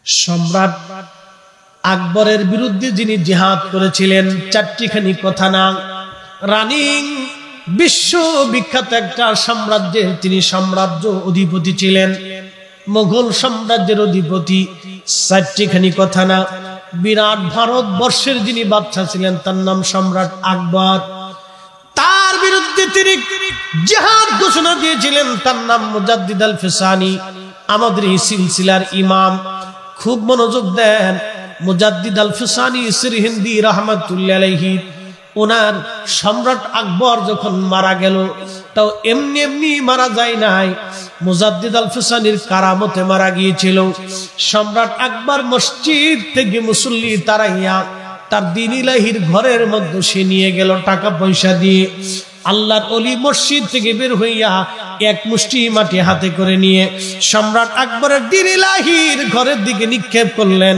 সম্রাট আকবরের বিরুদ্ধে যিনি জিহাদ করেছিলেন, চারটিখানি কথা না, রানিং বিশ্ববিখ্যাত একটা সাম্রাজ্যের তিনি সাম্রাজ্য অধিপতি ছিলেন, মোগল সাম্রাজ্যের অধিপতি। চারটিখানি কথা না, বিরাট ভারতবর্ষের যিনি বাদশা ছিলেন তার নাম সম্রাট আকবর। তার বিরুদ্ধে তিনি জিহাদ ঘোষণা দিয়েছিলেন, তার নাম মুজাদ্দিদ আল ফিসানি, আমাদের এই সিলসিলার ইমাম। খুব মনোযোগ দেন, মুজাদ্দিদ আল ফিসানি সিরহিন্দি রাহমাতুল্লাহ আলাইহি, ওনার সম্রাট আকবর যখন মারা গেল, তাও এমনি এমনি মারা যায় নাই, মুজাদ্দিদ আল ফিসানির কারামতে মারা গিয়েছিল। সম্রাট আকবর মসজিদ থেকে মুসল্লি তারাইয়া তার দ্বীন ইলাহির ঘরের মধ্যে সে নিয়ে গেল টাকা পয়সা দিয়ে। আল্লাহর ওলি মসজিদ থেকে বের হইয়া এক মুষ্টি মাটি হাতে করে নিয়ে সম্রাট আকবরের দ্বীন ইলাহির ঘরের দিকে নিক্ষেপ করলেন।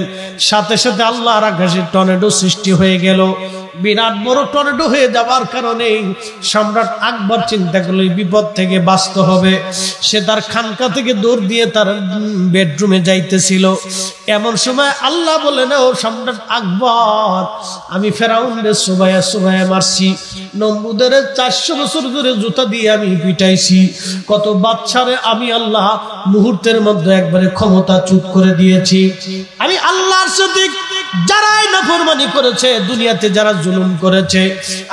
সাথে সাথে আল্লাহর আকাশে টর্নেডো সৃষ্টি হয়ে গেল। বিরাট বড় টর্নেডো হয়ে যাবার কারণে সম্রাট আকবর চিন্তা করল বিপদ থেকে বাঁচতে হবে। সে তার খানকা থেকে দৌড় দিয়ে তার বেডরুমে যাইতেছিল। এমন সময় আল্লাহ বলেন, ও সম্রাট আকবর, আমি ফেরাউনের সুবাইয়া সুবাইয়া মারছি, নমরুদের 400 বছর ধরে জুতা দিয়ে আমি পিটাইছি, কত বাদশারে আমি আল্লাহ মুহূর্তের মধ্যে একবারে ক্ষমতা চুপ করে দিয়েছি। আমি আল্লাহর সাথে যারাই নাফরমানি করেছে, দুনিয়াতে যারা জুলুম করেছে,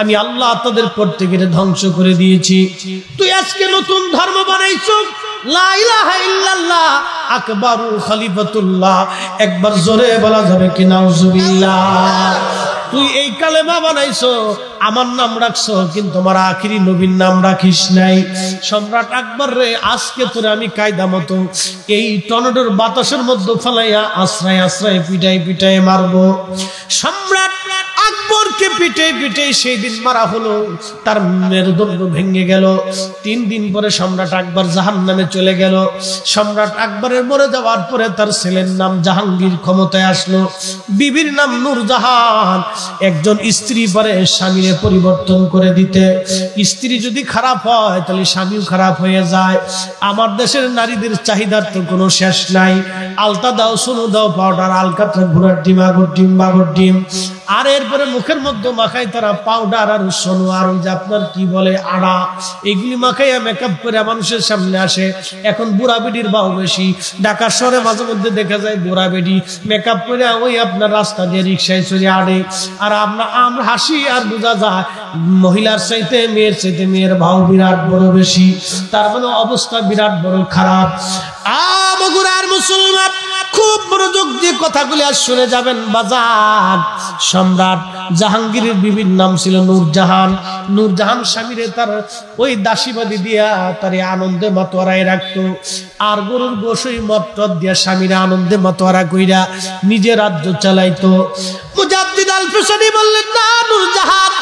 আমি আল্লাহ তাদের প্রত্যেকের ধ্বংস করে দিয়েছি। তুই আজকে নতুন ধর্ম বানাইছো, লা ইলাহা ইল্লাল্লাহ আকবারু খলিফাতুল্লাহ, একবার জোরে বলা যাবে কি নাউজুবিল্লাহ। তুই এই কালেমা বানাইছো, আমার নাম রাখছো, কিন্তু আমার আখিরি নবীর নাম রাখিস নাই। সম্রাট আকবর রে, আজকে তোরে আমি কায়দা মতো এই টর্নেডোর বাতাসের মধ্যে ফেলাইয়া আশ্রয় আশ্রয় পিটাই পিটাই মারবো। সম্রাট আকবরকে পিটে পিটে সেই দিন মারা হলো, তার মেরুদণ্ড ভেঙে গেল। 3 দিন পরে সম্রাট আকবর জাহান্নামে চলে গেল। সম্রাট আকবরের মরে যাওয়ার পরে তার ছেলের নাম জাহাঙ্গীর ক্ষমতায় আসলো, বিবির নাম নূরজাহান। একজন স্ত্রী পরে স্বামীর পরিবর্তন করে দিতে, স্ত্রী যদি খারাপ হয় তাহলে স্বামীও খারাপ হয়ে যায়। আমার দেশের নারীদের চাহিদার তো কোনো শেষ নাই। আলতা দাও, সোনু দাও, পাউডার, আলকাতরা, ঘোড়ার ডিম, আগর ডিম, বাগর ডিম, আর এরপরে মুখের মধ্যে মাখায় তারা পাউডার আর সোনু আর ওই যে আপনার কি বলে আড়া, এগুলি মাখাইয়া মেকআপ করে মানুষের সামনে আসে। এখন বুড়া বেডির বাউ বেশি, ঢাকা শহরে মাঝে মধ্যে দেখা যায় বুড়া বেডি মেকআপ করে ওই আপনার রাস্তা দিয়ে রিক্সায় চলে আড়ে। আর আমরা হাসি আর বোঝা যায় মহিলার চাইতে মেয়ের ভাও বিরাট বড় বেশি। তার মানে অবস্থা বিরাট বড় খারাপ। বগুড়ার মুসলমান খুব মনোযোগ দিয়ে কথাগুলি আর শুনে যাবেন বাজার। সম্রাট জাহাঙ্গীরের বিবির নাম ছিল নূরজাহান। নূরজাহান স্বামীরে তার ওই দাসীবাদী দিয়া তার আনন্দে মাতোয়ারায় রাখতো, আর গরুর গোশই মত দিয়া স্বামীরা আনন্দে মাতোয়ারা কইরা নিজে রাজ্য চালাইতো। মুজাদ্দিদ আল ফিসানি বললেন, না নূরজাহান,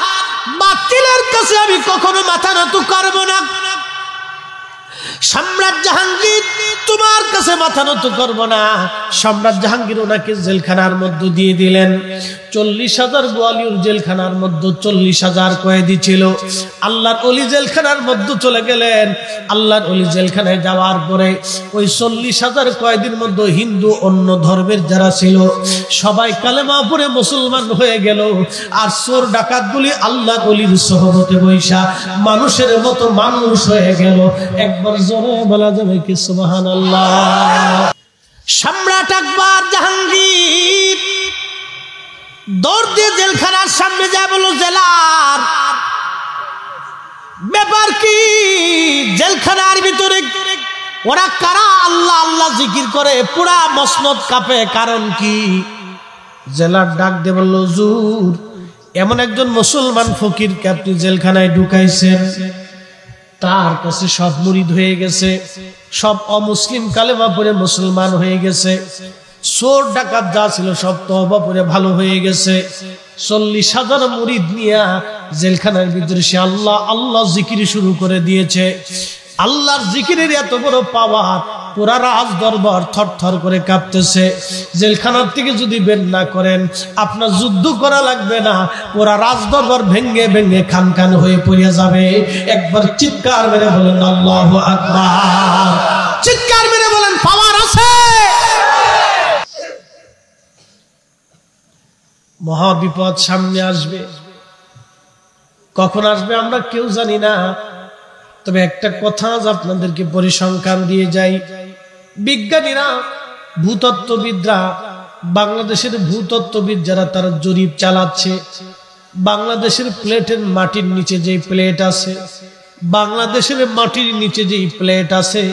বাতিলের কাছে আমি কখনো মাথা নত করব না। সম্রাট জাহাঙ্গীর, তোমার কাছে মাথা নত করব না। সম্রাট জাহাঙ্গীর ওনাকে জেলখানার মধ্যে দিয়ে দিলেন। 40,000 গোয়ালিয়র জেলখানার মধ্যে 40,000 কয়েদি ছিল। আল্লাহর ওলি জেলখানার মধ্যে চলে গেলেন। আল্লাহর ওলি জেলখানায় যাওয়ার পরে ওই 40,000 কয়েদির মধ্যে হিন্দু অন্য ধর্মের যারা ছিল সবাই কালেমা পড়ে মুসলমান হয়ে গেল। আর চোর ডাকাতগুলি আল্লাহর ওলির সোহবতে বৈশা মানুষের মতো মানুষ হয়ে গেল। একবার জোরে বলা যাবে কি সুবহানাল্লাহ। সম্রাট আকবর জাহাঙ্গীর দৌড় দিয়ে জেলখানার সামনে যায়, বলো জেলার ব্যাপার কি? জেলখানার ভিতরে ওরা কারা আল্লাহ আল্লাহ জিকির করে, পুরা মসনদ কাঁপে। কারণ কি? জেলার ডাক দিয়ে বলল, হুজুর, এমন একজন মুসলমান ফকিরকে আপনি জেলখানায় ঢুকাইছেন, তার কাছে সব মুরিদ হয়ে গেছে, সব অমুসলিম কালেমা পড়ে মুসলমান হয়ে গেছে, চোর ডাকাত যা ছিল সব তওবা পড়ে ভালো হয়ে গেছে। 40,000 মুরিদ নিয়ে জেলখানার ভিতরে সে আল্লাহ আল্লাহ জিকির শুরু করে দিয়েছে। আল্লাহর জিকিরের এত বড় পাওয়ার, পুরা রাজ দরবার থরথর করে কাঁপতেছে। জেলখানার থেকে যদি বের না করেন, আপনার যুদ্ধ করা লাগবে না, পুরা রাজ দরবার ভেঙ্গে ভেঙ্গে খান খান হয়ে পড়ে যাবে। একবার চিৎকার মেরে বলেন আল্লাহু আকবার, চিৎকার মেরে বলেন পাওয়ার আছে। মহাবিপদ সামনে আসবে। কখন আসবে আমরা কেউ জানি না, তবে একটা কথা আজ আপনাদেরকে পরিসংখ্যান দিয়ে যাই। বিজ্ঞানীরা, ভূতত্ত্ববিদরা, বাংলাদেশের ভূতত্ত্ববিদ যারা, তারা জরিপ চালাচ্ছে। বাংলাদেশের প্লেটের মাটির নিচে যে প্লেট আছে, বাংলাদেশের মাটির নিচে যে প্লেট আছে,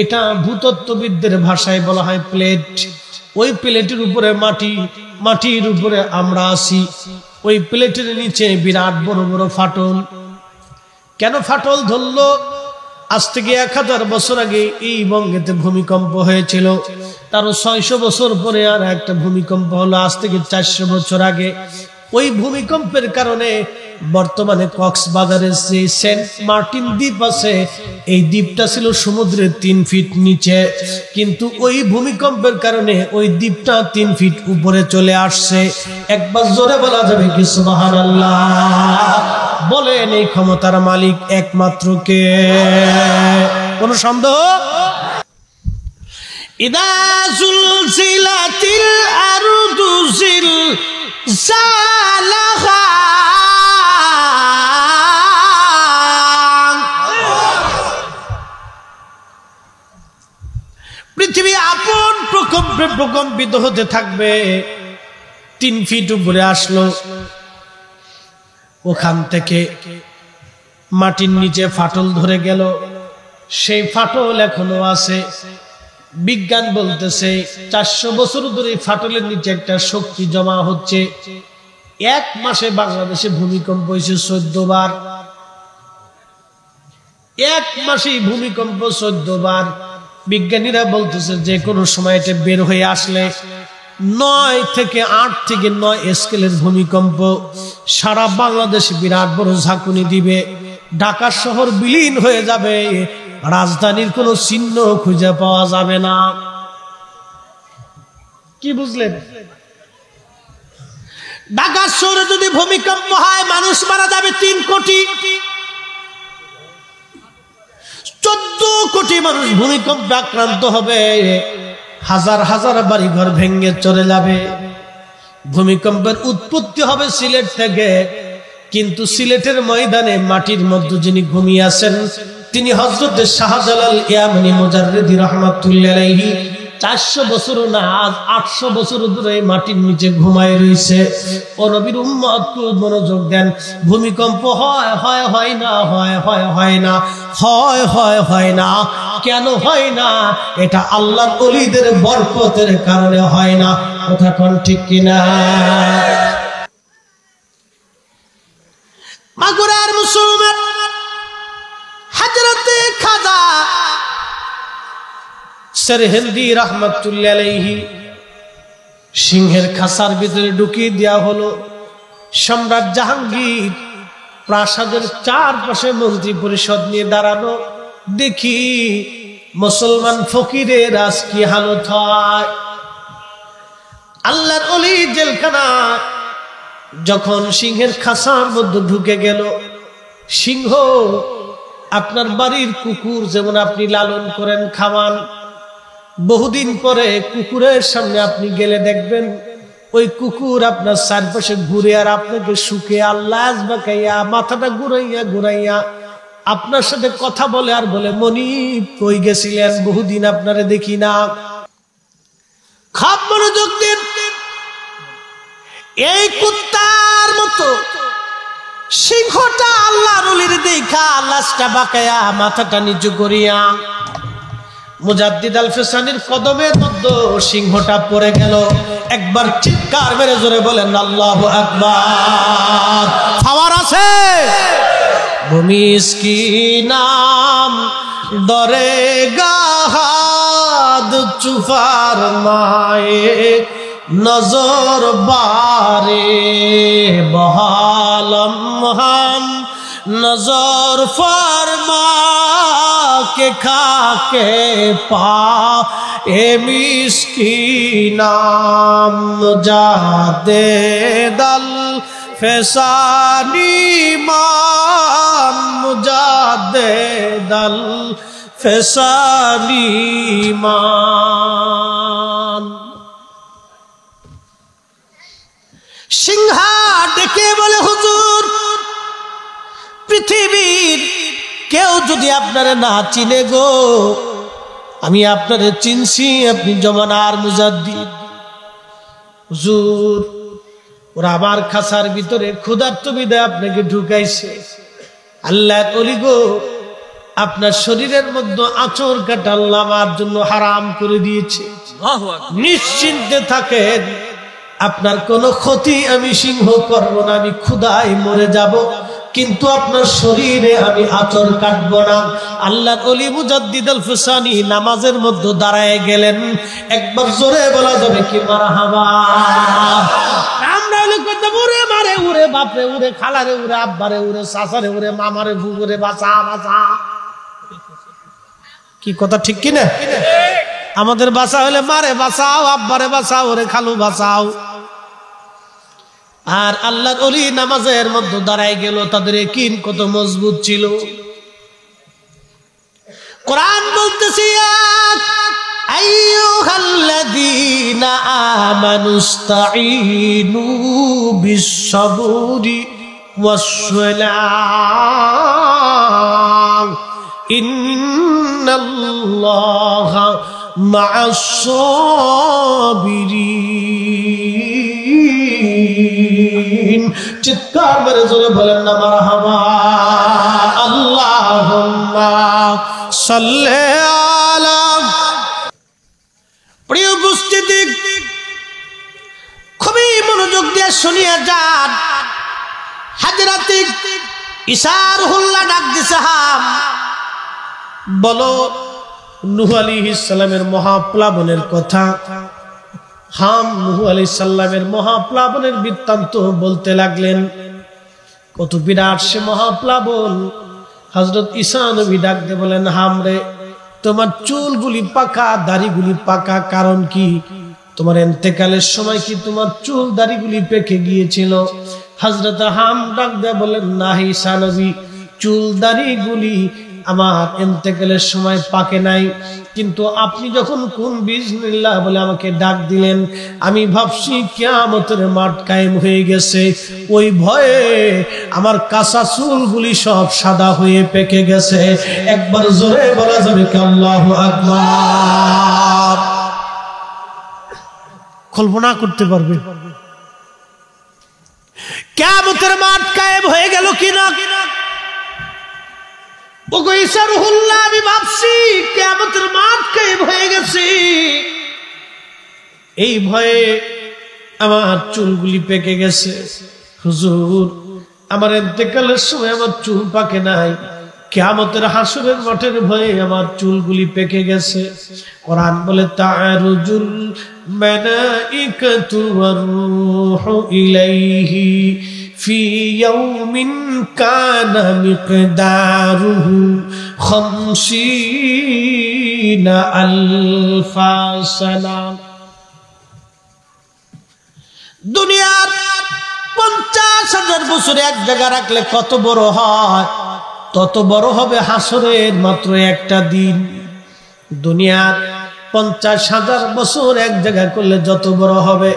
এটা ভূতত্ত্ববিদদের ভাষায় বলা হয় প্লেট। ওই প্লেটের উপরে মাটি, মাটির উপরে আমরা আছি। ওই প্লেটের নিচে বিরাট বড় বড় ফাটল। কেন ফাটল ধরলো? আজ থেকে 1000 বছর আগে এই বঙ্গেতে ভূমিকম্প হয়েছিল, তারও 600 বছর পরে আর একটা ভূমিকম্প হলো আজ থেকে 400 বছর আগে। ওই ভূমিকম্পের কারণে বর্তমানে কক্সবাজারের যে সেন্ট মার্টিন দ্বীপ আছে, এই দ্বীপটা ছিল সমুদ্রের 3 ফিট নিচে, কিন্তু ওই ভূমিকম্পের কারণে ওই দ্বীপটা 3 ফিট উপরে চলে আসছে। একবার জোরে বলা যাবে কি সুবহানাল্লাহ? বলেন এই ক্ষমতার মালিক একমাত্র কে? কোন সন্দেহ? ইদা জুলজিলাতিল আরদু জিলজালাহা, পৃথিবী আপন প্রকম্পে প্রকম্পিত হতে থাকবে। 3 ফিট উপরে আসলো, ওখান থেকে মাটির নিচে ফাটল ধরে গেল। সেই ফাটল এখনো আছে। বিজ্ঞান বলতেছে 400 বছর ধরে ফাটলের নিচে একটা শক্তি জমা হচ্ছে। 1 মাসে বাংলাদেশে ভূমিকম্প হয়েছে 14 বার। 1 মাসে ভূমিকম্প 14 বার। বিজ্ঞানীরা বলতেছে যে কোনো সময় এটা বের হয়ে আসলে 9 থেকে 8 থেকে 9 স্কেলের ভূমিকম্প সারা বাংলাদেশে বিরাট বড় ঝাঁকুনি দিবে। ঢাকা শহর বিলীন হয়ে যাবে, রাজধানীর কোনো চিহ্ন খুঁজে পাওয়া যাবে না। কি বুঝলেন? ঢাকা শহরে যদি ভূমিকম্প হয় মানুষ মারা যাবে 3 কোটি। 14 কোটি মানুষ ভূমিকম্পে আক্রান্ত হবে। হাজার হাজার বাড়িঘর ভেঙে চলে যাবে। ভূমিকম্পের উৎপত্তি হবে সিলেট থেকে, কিন্তু সিলেটের ময়দানে মাটির মধ্যে যিনি ঘুমিয়ে আছেন তিনি হযরত শাহজালাল ইয়ামানি মুজাররিদি রাহমাতুল্লাহি আলাইহি। 400 বছর না, আজ 800 বছর ধরে মাটির নিচে ঘুমায় রয়েছে। ও নবীর উম্মত, খুব মনোযোগ দেন। ভূমিকম্প হয় হয় হয় না, হয় হয় হয় না, হয় হয় হয় না। কেন হয় না? এটা আল্লাহর ওলিদের বরকতের কারণে হয় না। কথা কোন ঠিক কিনা? মাগুরার মুসলমান হযরতে খাজা সরহিন্দি রাহমাতুল্লাহি আলাইহি সিংহের খাঁচার ভিতরে ঢুকিয়ে দেওয়া হলো। সম্রাট জাহাঙ্গীর প্রাসাদের চারপাশে মন্ত্রী পরিষদ নিয়ে দাঁড়ানো। দেখি মুসলমান ফকিরের আজ কি হালত হয়। আল্লাহর ওলি জেলখানা যখন সিংহের খাঁচার মধ্যে ঢুকে গেল, সিংহ আপনার বাড়ির কুকুর যেমন আপনি লালন করেন, খাওয়ান, বহুদিন পরে কুকুরের সামনে আপনি গেলে দেখবেন ওই কুকুর আপনার চারপাশে ঘুরে আর আপনাকে শুকে আল্লাহ বাকাইয়া মাথাটা ঘুরাইয়া ঘুরাইয়া আপনার সাথে কথা বলে আর বলে, মনিব কই গেছিলেন, বহুদিন আপনারে দেখি না। খুব মনোযোগ দিন। এই কুত্তার মতো সিংহটা আল্লাহর ওলির দেখা লাশটা বাকায়া মাথাটা নিচু করিয়া মুজাদ্দিদ আল ফিসানির কদমের মধ্যে সিংহটা পড়ে গেল। একবার চিৎকার মেরে জোরে বলেন আল্লাহু আকবার। খাবার আছে? মিসকিনাম দরে গাহাদ চুফার মায়ে নজর বারে বহালম হাম নজর ফরমা কে খাকে পা এ মিসকিনাম জাদে দল ফেসানি মান মুজাদে দল ফেসানি মান। সিংহা ডেকে বলে হুজুর, পৃথিবীর কেউ যদি আপনারে না চিনে গো, আমি আপনারে চিনছি, আপনি জমানার মুজাদ্দিদ। হুজুর, ওরা আমার খাসার ভিতরে ক্ষুধার্ত বিদায় আপনাকে ঢুকাইছে। আল্লাহ ওলি গো, আপনার শরীরের মধ্যে আঁচড় কাটা আল্লাহ আমার জন্য হারাম করে দিয়েছে। নিশ্চিন্তে থাকেন, আপনার কোনো ক্ষতি আমি সিংহ করব না, আমি ক্ষুধায় মরে যাব, কিন্তু আপনার শরীরে আমি আঁচড় কাটবো না। আল্লাহর ওলি মুজাদ্দিদ আল ফুসানি নামাজের মধ্যে দাঁড়ায় গেলেন। একবার জোরে বলা যাবে কি মারহাবা? আমরা হলে কইতাম উরে মারে, উরে বাপরে, উরে খালারে, উরে আব্বারে, উরে চাচারে, উরে মামারে, ফুফুরে, বাঁচা বাঁচা। কি কথা ঠিক কিনা? আমাদের বাঁচা হলে মারে বাঁচাও, আব্বারে বাঁচাও, ওরে খালু বাঁচাও। আর আল্লাহর ওলি নামাজের মধ্যে দাঁড়ায় গেল, তাদের ইয়াকিন কত মজবুত ছিল। কোরআন বলতেছে, আইয়ুহাল্লাযীনা আমানুস্তাঈনু বিস-সাবরি ওয়াস-সালাহ ইন্নাল্লাহা মা'আস-সাবিরিন। চিৎকার মেরে জোরে বলেন না মারহাবা। আল্লাহুম্মা সাল্লি আলা। প্রিয় উপস্থিতি, খুবই মনোযোগ দিয়ে শুনিয়া যান। হযরত ঈসা রুহুল্লাহ ডাক দিছে, হাম বলো নূহ আলাইহিস সালামের মহাপ্লাবনের কথা। হাম নূহ আলাইহিস সালামের মহাপ্লাবনের বৃত্তান্ত বলতে লাগলেন। কত বিরাট সে মহাপ্লাবন। হযরত ঈসা নবী ডাক দিয়ে বলেন, হাম রে, তোমার চুলগুলি পাকা, দাড়িগুলি পাকা, কারণ কি? তোমার ইন্তেকালের সময় কি তোমার চুল দাড়িগুলি পেকে গিয়েছিল? হযরত হাম ডাক দিয়ে বলেন, না ঈসা নবী, চুল দাড়িগুলি আমার ইন্তেকালের সময় পাকে নাই, কিন্তু আপনি যখন কুন বিজনিল্লাহ বলে আমাকে ডাক দিলেন, আমি ভাবছি কিয়ামতের মাঠ কায়েম হয়ে গেছে। ওই ভয়ে আমার কাঁচা চুলগুলি সব সাদা হয়ে পেকে গেছে। একবার জোরে বলা যাবে কি আল্লাহু আকবার? কল্পনা করতে পারবে কিয়ামতের মাঠ কায়েম হয়ে গেল কিনা? ওগো ঈসা রুহুল্লাহ, আমি ভাবছি কিয়ামতের মাঠ কায়েম হয়ে গেছে। এই ভয়ে আমার চুলগুলি পেকে গেছে। হুজুর, আমার ইন্তেকালের সময় আমার চুল পাকে নাই, কিয়ামতের হাসরের মাঠের ভয়ে আমার চুলগুলি পেকে গেছে। কোরআন বলে, তা'রুজুল মালাইকাতু ওয়ার রূহু ইলাইহি ফি ইয়াউমিন কানা মিকদারুহু 50 আলফা সানা। দুনিয়ার 50,000 বছর এক জায়গায় রাখলে কত বড় হয়? তত বড় হবে হাসরের মাত্র একটা দিন। দুনিয়ার 50,000 বছর এক জায়গায় করলে যত বড় হবে,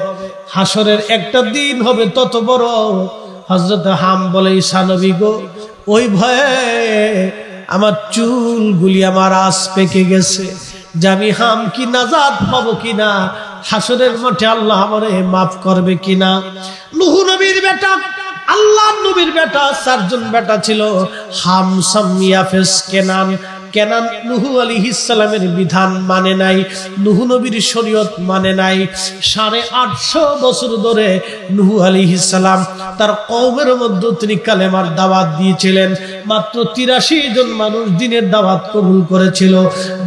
হাসরের একটা দিন হবে তত বড়। হযরত হাম বলে, ঈসা নবী গো, ওই ভয়ে আমার চুলগুলি আমার আজ পেকে গেছে, যে আমি হাম কি নাজাত পাবো কিনা, হাসরের মাঠে আল্লাহ আমারে মাফ করবে কিনা। নূহ নবীর বেটা, আল্লাহ নবীর বেটা, 4 জন বেটা ছিল। হাম, সাম, ইয়াফেস, কেনান। কেনান নূহ আলাইহিস সালামের বিধান মানে নাই, নূহ নবীর শরীয়ত মানে নাই। 850 বছর ধরে নূহ আলাইহিস সালাম তার কওমের মধ্যে তিনি কালেমার দাওয়াত দিয়েছিলেন। মাত্র 83 জন মানুষ দ্বীনের দাওয়াত কবুল করেছিল,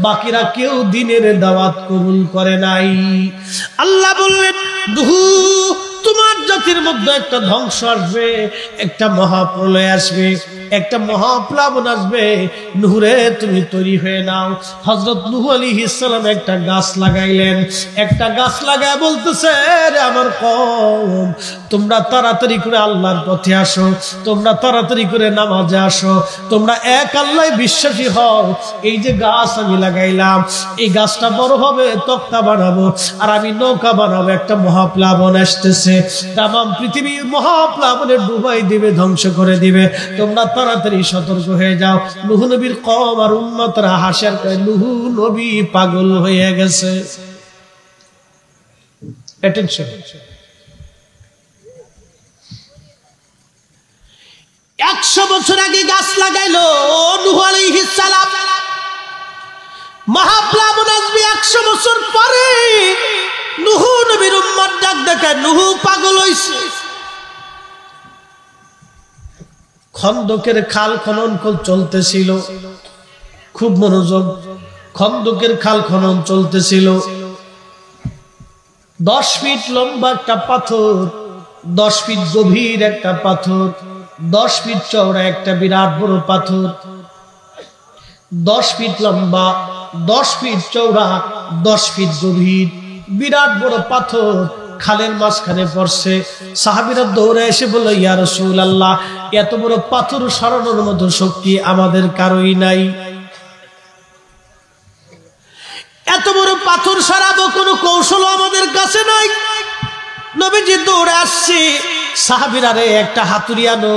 বাকিরা কেউ দ্বীনের দাওয়াত কবুল করে নাই। আল্লাহ বললেন, নূহ, তোমার জাতির মধ্যে একটা ধ্বংস আসবে, একটা মহাপ্রলয় আসবে। একটা মহাপ্লাবন আসবে, নূরে তুমি তৈরি হয়ে নাও। হযরত নূহ আলাইহিস সালাম একটা গাছ লাগাইলেন, একটা গাছ লাগায় বলতেছে, রে আমার কওম, তোমরা তাড়াতাড়ি করে আল্লাহর পথে আসো, তোমরা তাড়াতাড়ি করে নামাজে আসো, তোমরা এক আল্লাহ বিশ্বাসী হও। এই যে গাছ আমি লাগাইলাম, এই গাছটা বড় হবে, তক্তা বানাবো, আর আমি নৌকা বানাবো। একটা মহাপ্লাবন আসতেছে, তামাম পৃথিবী মহাপ্লাবনে ডুবাই দিবে, ধ্বংস করে দিবে। তোমরা তাড়াতাড়ি সতর্ক হয়ে যাও। নূহ নবীর কওম আর উম্মতরা হাসির কয়, নূহ নবী পাগল হয়ে গেছে। অ্যাটেনশন। 100 বছর আগে গাছ লাগাইলো নূহ আলাইহিস সালাম, মহাপ্লাবন আসবে 100 বছর পরে। নূহ নবীর উম্মত ডাক দেখায়, নূহ পাগল হইছে। খন্দকের খাল খনন চলতেছিল, খুব মনোযোগ। খন্দকের খাল খনন চলতেছিল। 10 ফিট লম্বা একটা পাথর, 10 ফিট গভীর একটা পাথর, 10 ফিট চওড়া একটা বিরাট বড় পাথর, 10 ফিট লম্বা, 10 ফিট চওড়া, 10 ফিট গভীর, বিরাট বড় পাথর খালের মাঝখানে পড়ছে। সাহাবীরা দৌড়ে এসে বলল, ইয়া রাসূলুল্লাহ, এত বড় পাথর সরানোর মতো শক্তি আমাদের কারোই নাই, এত বড় পাথর সরাবো কোনো কৌশল আমাদের কাছে নাই। নবীজি দৌড়ে আসছে, সাহাবীরা রে একটা হাতুড়ি আনো।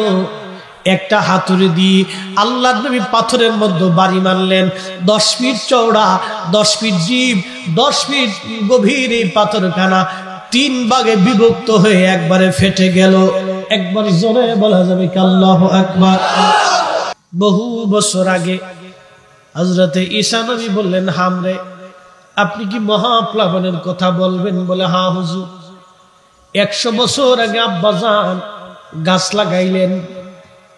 একটা হাতুড়ি দিয়ে আল্লাহর নবী পাথরের মধ্যে বাড়ি মারলেন। 10 ফিট চওড়া, 10 ফিট ডিপ, 10 ফিট গভীর এই পাথরখানা 3 ভাগে বিভক্ত হয়ে একবারে ফেটে গেল। একবার জোরে বলা যাবে কি আল্লাহু আকবার। বহু বছর আগে হযরতে ঈসা নবী বললেন, হামরে আপনি কি মহাপ্লাবনের কথা বলবেন? বলে, হ্যাঁ হুজুর। 100 বছর আগে আব্বাজান গাছ লাগাইলেন,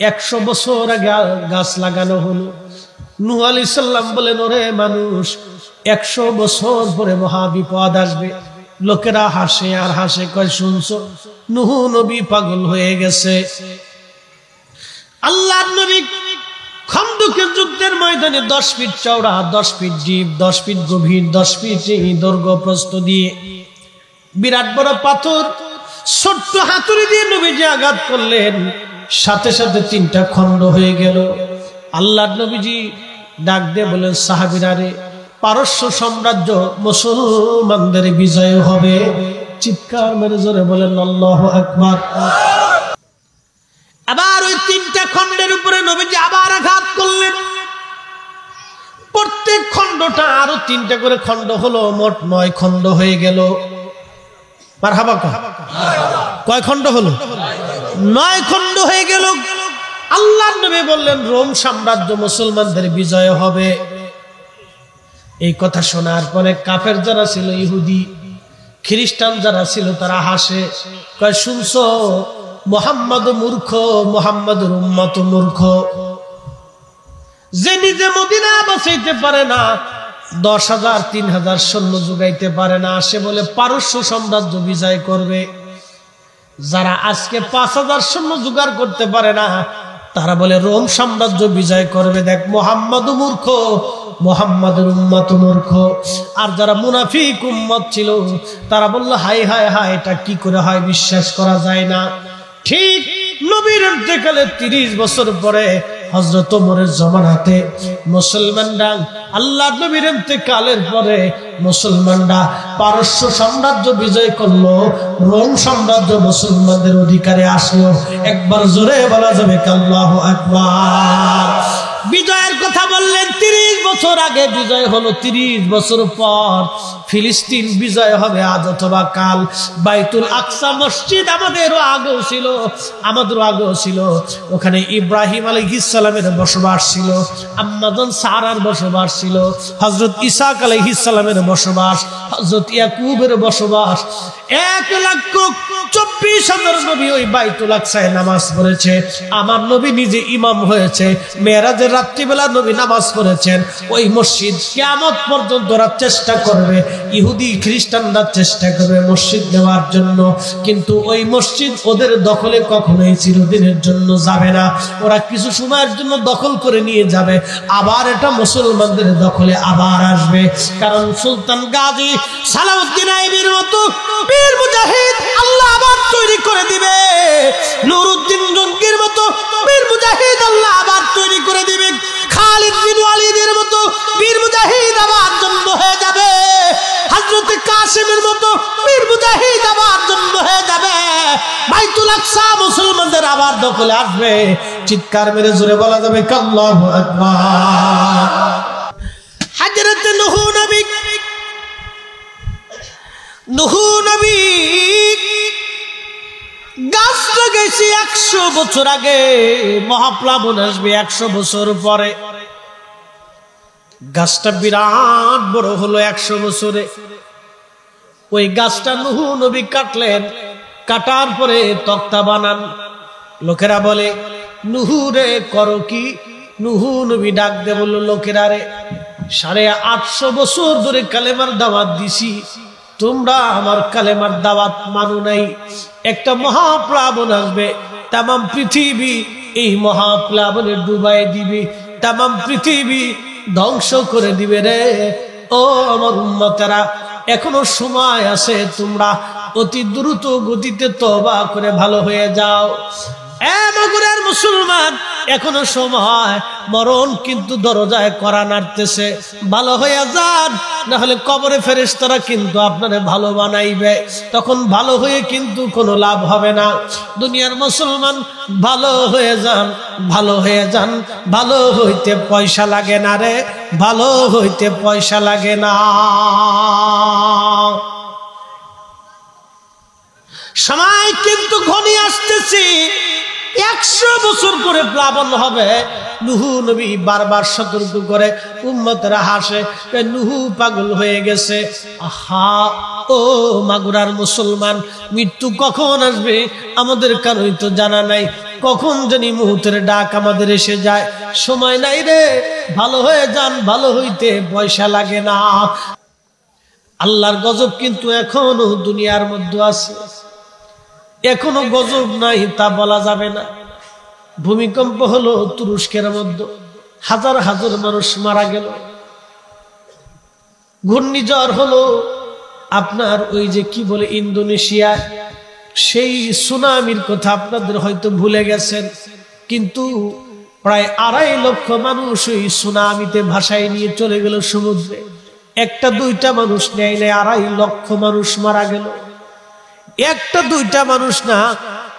100 বছর আগে গাছ লাগানো হলো। নূহ আলাইহিস সালাম বলেন, ওরে মানুষ, 100 বছর পরে মহাবিপদ আসবে। লোকেরা হাসে আর হাসে, কয় শুনছো, নূহ নবী পাগল হয়ে গেছে। আল্লাহর নবী খন্দকের যুদ্ধের ময়দানে 10 ফিট চওড়া, 10 ফিট ডিপ, 10 ফিট গভীর, 10 ফিট দৈর্ঘ্য প্রস্থ দিয়ে বিরাট বড় পাথর ছোট্ট হাতুড়ি দিয়ে নবীজি আঘাত করলেন। সাথে সাথে 3টা খণ্ড হয়ে গেল। আল্লাহর নবীজি ডাক দিয়ে বলেন, সাহাবীরা রে, পারস্য সাম্রাজ্য মুসলমানদের বিজয় হবে। চিৎকার মেরে জোরে বলেন আল্লাহু আকবার। আবার ওই 3টা খণ্ডের উপরে নবীজি আবার আঘাত করলেন। প্রত্যেক খণ্ডটা আরো 3টা করে খণ্ড হলো, মোট 9 খণ্ড হয়ে গেল। মারহাবা। কয় খণ্ড হলো? 9 খণ্ড হয়ে গেল। আল্লাহর নবী বললেন, রোম সাম্রাজ্য মুসলমানদের বিজয় হবে। এই কথা শোনার পরে কাফের যারা ছিল, ইহুদি খ্রিস্টান যারা ছিল, তারা হাসে, কয় শুনছো, মুহাম্মদ মূর্খ, মুহাম্মদের উম্মত মূর্খ। যে নিজে মদিনা বাঁচাইতে পারে না, 10,000 3,000 সৈন্য যোগাইতে পারে না, সে বলে পারস্য সাম্রাজ্য বিজয় করবে। যারা আজকে 5,000 সৈন্য জোগাড় করতে পারে না, তারা বলে রোম সাম্রাজ্য বিজয় করবে। দেখ, মুহাম্মদ মূর্খ, মুহাম্মাদের উম্মত মূর্খ। আর যারা মুনাফিক উম্মত ছিল, তারা বলল, হায় হায় হায়, এটা কি করে হয়, বিশ্বাস করা যায় না। ঠিক নবীর ইন্তেকালের 30 বছর পরে হযরত ওমরের জামানাতে মুসলমানরা, আল্লাহর নবীর ইন্তেকালের পরে মুসলমানরা পারস্য সাম্রাজ্য বিজয় করলো, রোম সাম্রাজ্য মুসলমানদের অধিকারে আসলো। একবার জোরে বলা যাবে আল্লাহু আকবার। বিজয়ের কথা বললেন, 30 বছর আগে বিজয় হলো। 30 বছর পর ফিলিস্তিন বিজয় হবে আজ অথবা কাল। বাইতুল আকসা মসজিদ আমাদেরও আগেও ছিল। ওখানে ইব্রাহিম আলাইহিস সালামের বসবাস ছিল, আম্মাজান সারার বসবাস ছিল, হযরত ইসাক আলাইহিস সালামের বসবাস, হযরত ইয়াকুবের বসবাস। 1,24,000 নবী ওই বাইতুল আকসায় নামাজ পড়েছে। আমার নবী নিজে ইমাম হয়েছে। মেরাজের রাত্রিবেলা নবী নামাজ পড়েছেন, ওই মসজিদ কিয়ামত পর্যন্ত ওরা চেষ্টা করবে, ইহুদি খ্রিস্টানরা চেষ্টা করবে মসজিদ নেওয়ার জন্য, কিন্তু ওই মসজিদ ওদের দখলে কখনোই চিরদিনের জন্য যাবে না। ওরা কিছু সময়ের জন্য দখল করে নিয়ে যাবে, আবার এটা মুসলমানদের দখলে আবার আসবে। কারণ সুলতান গাজী সালাউদ্দিন আইবির মতো বীর মুজাহিদ আল্লাহ আবার তৈরি করে দিবে, নুরউদ্দিন জঙ্গির মতো বীর মুজাহিদ আল্লাহ আবার তৈরি করে দিবে, খালিদ বিন ওয়ালিদের মতো বীর মুজাহিদ আবার জন্ম হয়ে যাবে, হযরত কাসিমের মতো বীর মুজাহিদ আবার জন্ম হয়ে যাবে, বাইতুল আকসা মুসলমানদের আবার দখলে আসবে। চিৎকার মেরে জোরে বলা যাবে আল্লাহু আকবার। হযরত নূহ নবী গাছ লাগাইছে 100 বছর আগে, মহাপ্লাবন আসবে 100 বছর পরে। গাছটা বিরাট বড় হলো 100 বছরে। ওই গাছটা নূহ নবী কাটলেন, কাটার পরে তক্তা বানান। লোকেরা বলে নূহ রে করো কি? নূহ নবী ডাক দে বলল, লোকেরা রে 850 বছর ধরে কালেমার দাওয়াত দিছি, তোমরা আমার কালেমার দাওয়াত মানো নাই। একটা মহাপ্লাবন আসবে, তামাম পৃথিবী এই মহাপ্লাবনে ডুবাই দিবে, তামাম পৃথিবী ধ্বংস করে দিবে রে। ও আমার উম্মতেরা, এখনো সময় আছে, তোমরা অতি দ্রুত গতিতে তওবা করে ভালো হয়ে যাও। নগরের মুসলমান, এখনো সময়, মরণ কিন্তু দরজায় কড়া নাড়তেছে, ভালো হয়ে যান, না হলে কবরে ফেরেশতারা কিন্তু আপনারে ভালো বানাইবে, তখন ভালো হয়ে কিন্তু কোনো লাভ হবে না। দুনিয়ার মুসলমান, ভালো হয়ে যান, ভালো হয়ে যান, ভালো হইতে পয়সা লাগে না রে, ভালো হইতে পয়সা লাগে না। সময় কিন্তু ঘনিয়ে আসতেছে, 100 বছর করে প্লাবন হবে। নূহ নবী বারবার সতর্ক করে, উম্মতরা হাসে, নূহ পাগল হয়ে গেছে। আহা, ও মাগুরার মুসলমান, মৃত্যু কখন আসবে আমাদের কারোই তো জানা নাই, কখন জানি মুহূর্তের ডাক আমাদের এসে যায়, সময় নাই রে, ভালো হয়ে যান, ভালো হইতে পয়সা লাগে না। আল্লাহর গজব কিন্তু এখনো দুনিয়ার মধ্যে আছে, এখনো গজব নাই তা বলা যাবে না। ভূমিকম্প হলো তুরস্কের মধ্যে, হাজার হাজার মানুষ মারা গেল। ঘূর্ণিঝড় হলো আপনার ওই যে কি বলে ইন্দোনেশিয়া, সেই সুনামির কথা আপনাদের হয়তো ভুলে গেছেন, কিন্তু প্রায় 2.5 লক্ষ মানুষ ওই সুনামিতে ভাসায় নিয়ে চলে গেল সমুদ্রে। একটা দুইটা মানুষ নেয় নাই, 2.5 লক্ষ মানুষ মারা গেল। একটা দুইটা মানুষ না,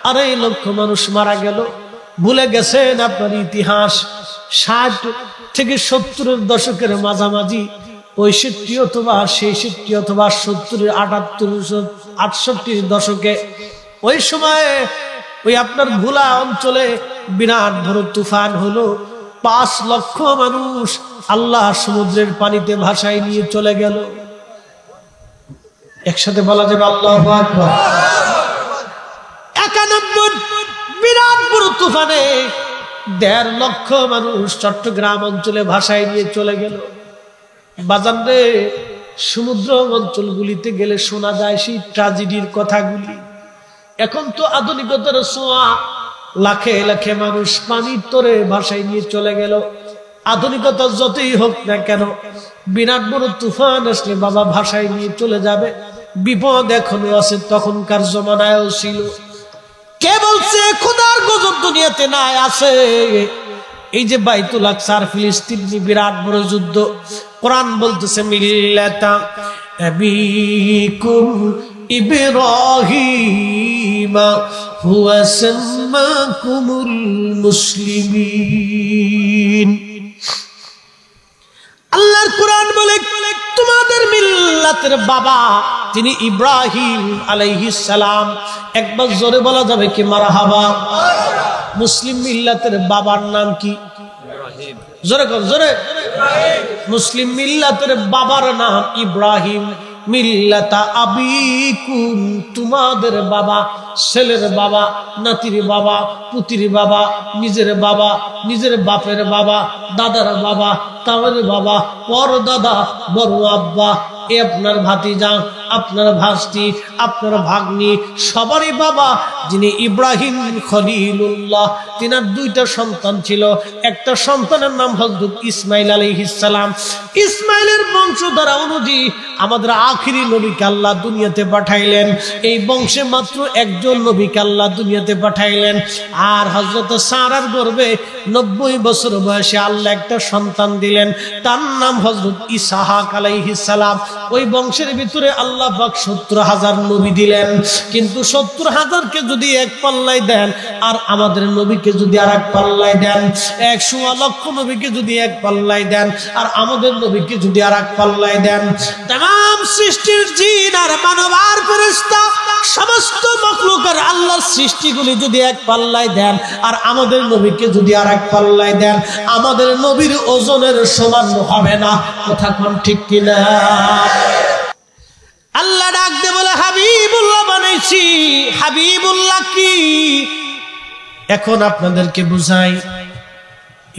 2.5 লক্ষ মানুষ মারা গেল। ভুলে গেছেন আপনার ইতিহাস। 60 থেকে 70-এর দশকের মাঝামাঝি, 65 অথবা 66 অথবা 70, 78, 68 দশকে, ওই সময়ে ওই আপনার ভোলা অঞ্চলে বিরাট বড় তুফান হলো। 5 লক্ষ মানুষ আল্লাহ সমুদ্রের পানিতে ভাসায় নিয়ে চলে গেল। একসাথে বলা যাবে আল্লাহু আকবার। 91 বিরাট বড় তুফানে 1.5 লক্ষ মানুষ চট্টগ্রাম অঞ্চলে ভাসায় নিয়ে চলে গেল। বাজান রে, সমুদ্র অঞ্চলগুলিতে গেলে শোনা যায় সেই ট্র্যাজেডির কথাগুলি। এখন তো আধুনিকতার ছোঁয়া, লাখে লাখে মানুষ পানির তরে ভাসায় নিয়ে চলে গেল। আধুনিকতা যতই হোক না কেন, বিরাট বড় তুফান আসলে বাবা ভাসায় নিয়ে চলে যাবে, বিপদ এখনো আছে, তখনকার জমানায়ও ছিল। কে বলছে খোদার গজব দুনিয়াতে নাই? আছে। এই যে বাইতুল আকসা আর ফিলিস্তিন, বিরাট বড় যুদ্ধ। কোরআন বলতেছে মিল্লাতা আবিকুম ইব্রাহিম হুয়া সাম্মাকুমুল মুসলিমিন। আল্লাহর কোরআন বলে তোমাদের মিল্লাতের বাবা তিনি ইব্রাহিম আলাইহিস সালাম। একবার জোরে বলা যাবে কি মারহাবা? মুসলিম মিল্লাতের বাবার নাম কি? জোরে কর, জোরে। মুসলিম মিল্লাতের বাবার নাম ইব্রাহিম, মিল্লাতা আবিকুম, তোমাদের বাবা, ছেলের বাবা, নাতির বাবা, পুতির বাবা, নিজের বাবা, নিজের বাপের বাবা, দাদার বাবা, তাওয়ার বাবা, বড় দাদা, বড় আব্বা, এ আপনার ভাতিজা, আপনার ভাস্তি, আপনার ভাগ্নি, সবারই বাবা যিনি ইব্রাহিম খলিলুল্লাহ। তিনার দুইটা সন্তান ছিল, একটা সন্তানের নাম হযরত ইসমাইল আলাইহিস সালাম। ইসমাইলের বংশধারা অনুযায়ী আমাদের আখিরি নবীকে আল্লাহ দুনিয়াতে পাঠাইলেন। এই বংশে মাত্র একজন নবীকে আল্লাহ দুনিয়াতে পাঠাইলেন। আর হযরত সারার গর্ভে 90 বছর বয়সে আল্লাহ একটা সন্তান দিলেন, তার নাম হযরত ইসহাক আলাইহিস সালাম। ওই বংশের ভিতরে আল্লাহ পাক 70,000 নবী দিলেন। কিন্তু 70,000কে যদি এক পাল্লায় দেন, আর আমাদের নবীকে যদি আর এক পাল্লায় দেন, 100 লক্ষ নবীকে যদি এক পাল্লায় দেন, আর আমাদের নবীকে যদি আর এক পাল্লায় দেন, तमाम সৃষ্টির জিন আর মানব আর ফেরেশতা সমস্ত মাখলুকের আল্লাহর সৃষ্টিগুলি যদি এক পাল্লায় দেন, আর আমাদের নবীকে যদি আর এক পাল্লায় দেন, আমাদের নবীর ওজনের সমান হবে না। কথা কোন ঠিক কিনা? আল্লাহ ডাক দিয়ে বলে, হাবিবুল্লাহ বানাইছি। হাবিবুল্লাহ কি? এখন আপনাদেরকে বুঝাই।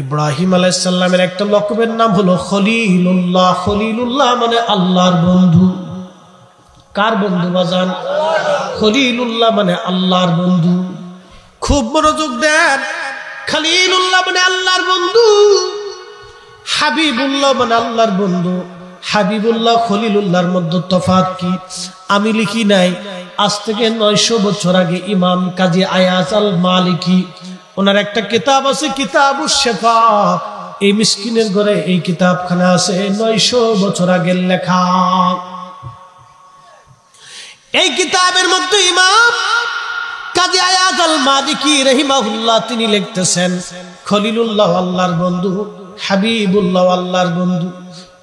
ইব্রাহিম আলাইহিস সালামের একটা লকবের নাম হলো খলিলুল্লাহ। খলিলুল্লাহ মানে আল্লাহর বন্ধু। কার বন্ধু বাজান? খলিলুল্লাহ মানে আল্লাহর বন্ধু। খুব মনোযোগ দেন। খলিলুল্লাহ মানে আল্লাহর বন্ধু, হাবিবুল্লাহ মানে আল্লাহর বন্ধু। হাবিবুল্লাহ খলিলুল্লাহর মধ্যে তফাৎ কি? আমি লিখি নাই, আজ থেকে 900 বছর আগে ইমাম কাজী আয়াজ আল মালিকি, ওনার একটা কিতাব আছে কিতাবুশ শিফা। এই মিসকিনের ঘরে এই কিতাবখানা আছে, 900 বছর আগের লেখা। এই কিতাবের মধ্যে ইমাম কাজী আয়াজ আল মালিকি রাহিমাহুল্লাহ তিনি লিখতেছেন, খলিলুল্লাহ আল্লাহর বন্ধু, হাবিবুল্লাহ আল্লাহর বন্ধু।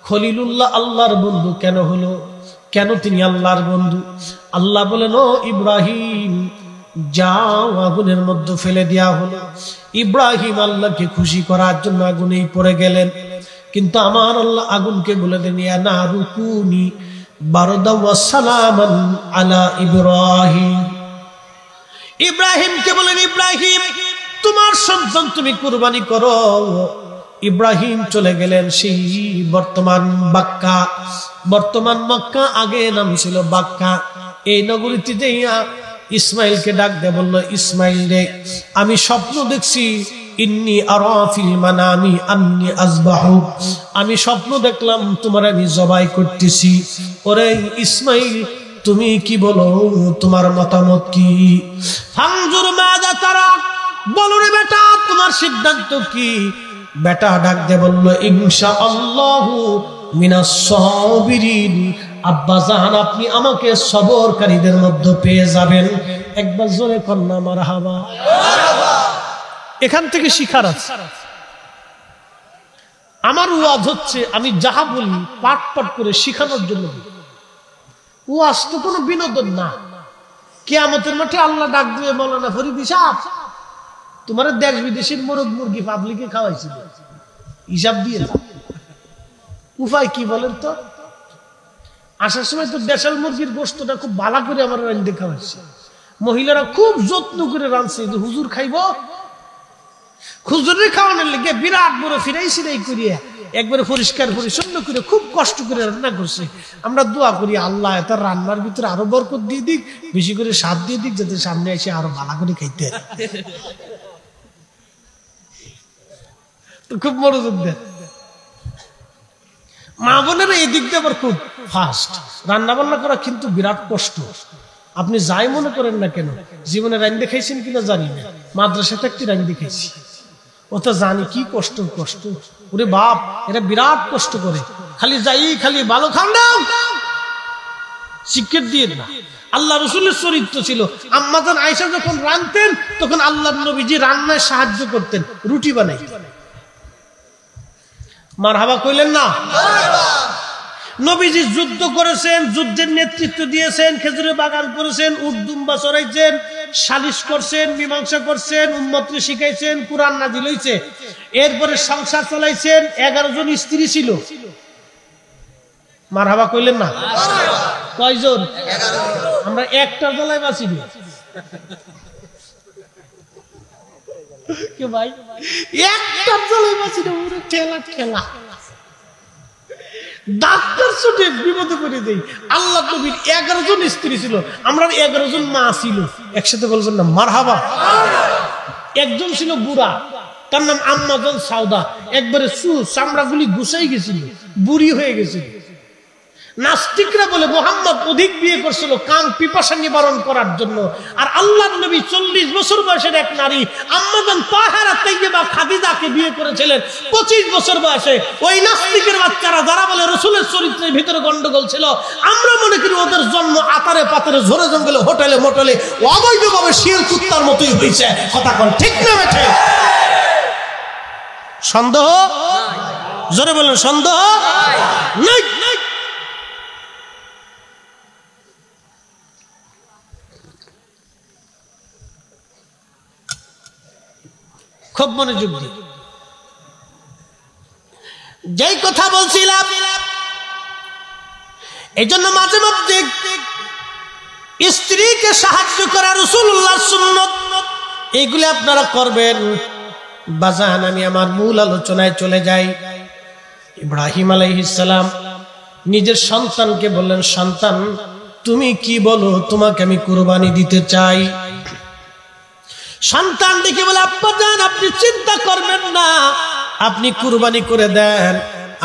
খলিলুল্লাহ আল্লাহর বন্ধু কেন হলো? কেন তিনি আল্লাহর বন্ধু? আল্লাহ বলেন, ও ইব্রাহিম যাও, আগুনের মধ্যে ফেলে দেয়া হলো। ইব্রাহিম আল্লাহকে খুশি করার জন্য আগুনেই পড়ে গেলেন। কিন্তু আমার আল্লাহ আগুনকে বলে দেন, ইয়া নারু কুনি বারদাও ওয়া সালামান আলা ইব্রাহিম। ইব্রাহিমকে বলেন, ইব্রাহিম তোমার সন্তান তুমি কুরবানি করো। ইব্রাহিম চলে গেলেন সেই বর্তমান বাক্কা, বর্তমান মক্কা, আগে নাম ছিল বাক্কা। এই নগরীতে যাইয়া ইসমাইলকে ডাক দিয়ে বলল, ইসমাইল রে, আমি স্বপ্ন দেখছি, ইন্নী আরা ফিল মানামি আন্নী আযবাহু, আমি স্বপ্ন দেখলাম তোমার আমি জবাই করতেছি। ওরে ইসমাইল তুমি কি বলো, তোমার মতামত কি? ফানজুর মাযা তারা, বলো রে বেটা তোমার সিদ্ধান্ত কি? বেটা ডাক দিয়ে বলল, ইনশাআল্লাহু মিনাস সাবিরিন। আব্বা জান আপনি আমাকে সবরকারীদের মধ্যে পেয়ে যাবেন। একবার জোরে কন্যা মারহাবা। এখান থেকে শিখার আছে। আমার ওয়াজ হচ্ছে, আমি যাহা বলি পাঠ পাঠ করে শিখানোর জন্য। ওয়াজ তো কোনো বিনোদন না। কিয়ামতের মাঠে আল্লাহ ডাক দিয়ে মাওলানা ফরিদ সাহেব, তোমার দেশ বিদেশের মোরগ মুরগি পাবলিকে খাওয়াইছিল, হিসাব দিয়ে উপায় কি বলেন তো? আসার সময় তো দেশাল মুরগির গোশতটা খুব ভালো করে আমার রান্ধে খাওয়াইছে। মহিলারা খুব যত্ন করে রাঁধছে যে হুজুর খাইব। হুজুরের খাওয়ানোর লেগে বিরাট বড় ফিরাই করিয়া একবারে পরিষ্কার পরিচ্ছন্ন করে খুব কষ্ট করে রান্না করছে। আমরা দোয়া করি আল্লাহ তার রান্নার ভিতরে আরো বরকত দিয়ে দিক, বেশি করে স্বাদ দিয়ে দিক, যাতে সামনে এসে আরো ভালো করে খাইতে। খুব মনোযোগ দেন। মা বোনেরা এই দিক দিয়ে আবার খুব ফাস্ট। রান্না বান্না করা কিন্তু বিরাট কষ্ট। আপনি যাই মনে করেন না কেন, জীবনে রান্না খাইছেন কিনা জানি না, মাদ্রাসাতে একটি রান্না খাইছি, ও তো জানি কি কষ্ট। কষ্ট ওরে বাপ, এরা বিরাট কষ্ট করে। খালি যাই খালি ভালো খান দাও, শিক্ষিত দিয়ে না। আল্লাহ রসুলের চরিত্র ছিল, আম্মাজান আয়েশা যখন রাঁধতেন তখন আল্লাহর নবীজি রান্নায় সাহায্য করতেন, রুটি বানাই। মারহাবা কইলেন না? নবীজি যুদ্ধ করেছেন, যুদ্ধের নেতৃত্ব দিয়েছেন, খেজুরের বাগান করেছেন, উট দুম্বা চড়াইছেন, সালিশ করছেন, মীমাংসা করছেন, উম্মতকে শিখাইছেন, কুরআন নাজিল হইছে। এরপরে সংসার চালাইছেন, 11 জন স্ত্রী ছিল। মারহাবা কইলেন না? কয়জন? আমরা একটা জ্বালায় বাঁচি না ভাই, একটা জ্বালায় বাঁচি না, ঠেলা ঠেলা ডাক্তার ছুটে বিপদে করে দেই। আল্লাহ নবীর 11 জন স্ত্রী ছিল, আমরা 11 জন মা ছিল। একসাথে বলবেন না মারহাবা। একজন ছিল বুড়া, তার নাম আম্মা জান সাউদা, একবারে চামড়াগুলি গুছাই গেছিল, বুড়ি হয়ে গেছিল। নাস্তিকরা বলে মুহাম্মদ অধিক বিয়ে করছিল কাম পিপাসা নিবারণ করার জন্য, আর আল্লাহর নবী 40 বছর বয়সের এক নারী আম্মা জান তাহারা তাইয়্যিবা খাদিজাকে বিয়ে করেছিলেন 25 বছর বয়সে। ওই নাস্তিকের বাচ্চারা যারা বলে রাসূলের চরিত্রের ভিতরে গন্ডগোল ছিল, আমরা মনে করি ওদের জন্ম আতারে পাতারে ঝরে জঙ্গলে হোটেলে মোটেলে অবৈধভাবে শিয়াল কুত্তার মতোই হয়েছে। কথা কোন ঠিক না বেঠে? সন্দেহ? জোরে বলেন সন্দেহ নাই। খুব মনোযোগ দিয়ে যেই কথা বলছিলাম, এই জন্য মাঝে মধ্যে স্ত্রীকে সাহায্য করা রাসূলুল্লাহর সুন্নাত, এইগুলি আপনারা করবেন। বাজান আমি আমার মূল আলোচনায় চলে যাই। ইব্রাহিম আলাইহিস সালাম নিজের সন্তানকে বললেন, সন্তান তুমি কি বলো, তোমাকে আমি কুরবানি দিতে চাই। সন্তান দেখে বলে, আব্বা জান আপনি চিন্তা করবেন না, আপনি কুরবানি করে দেন,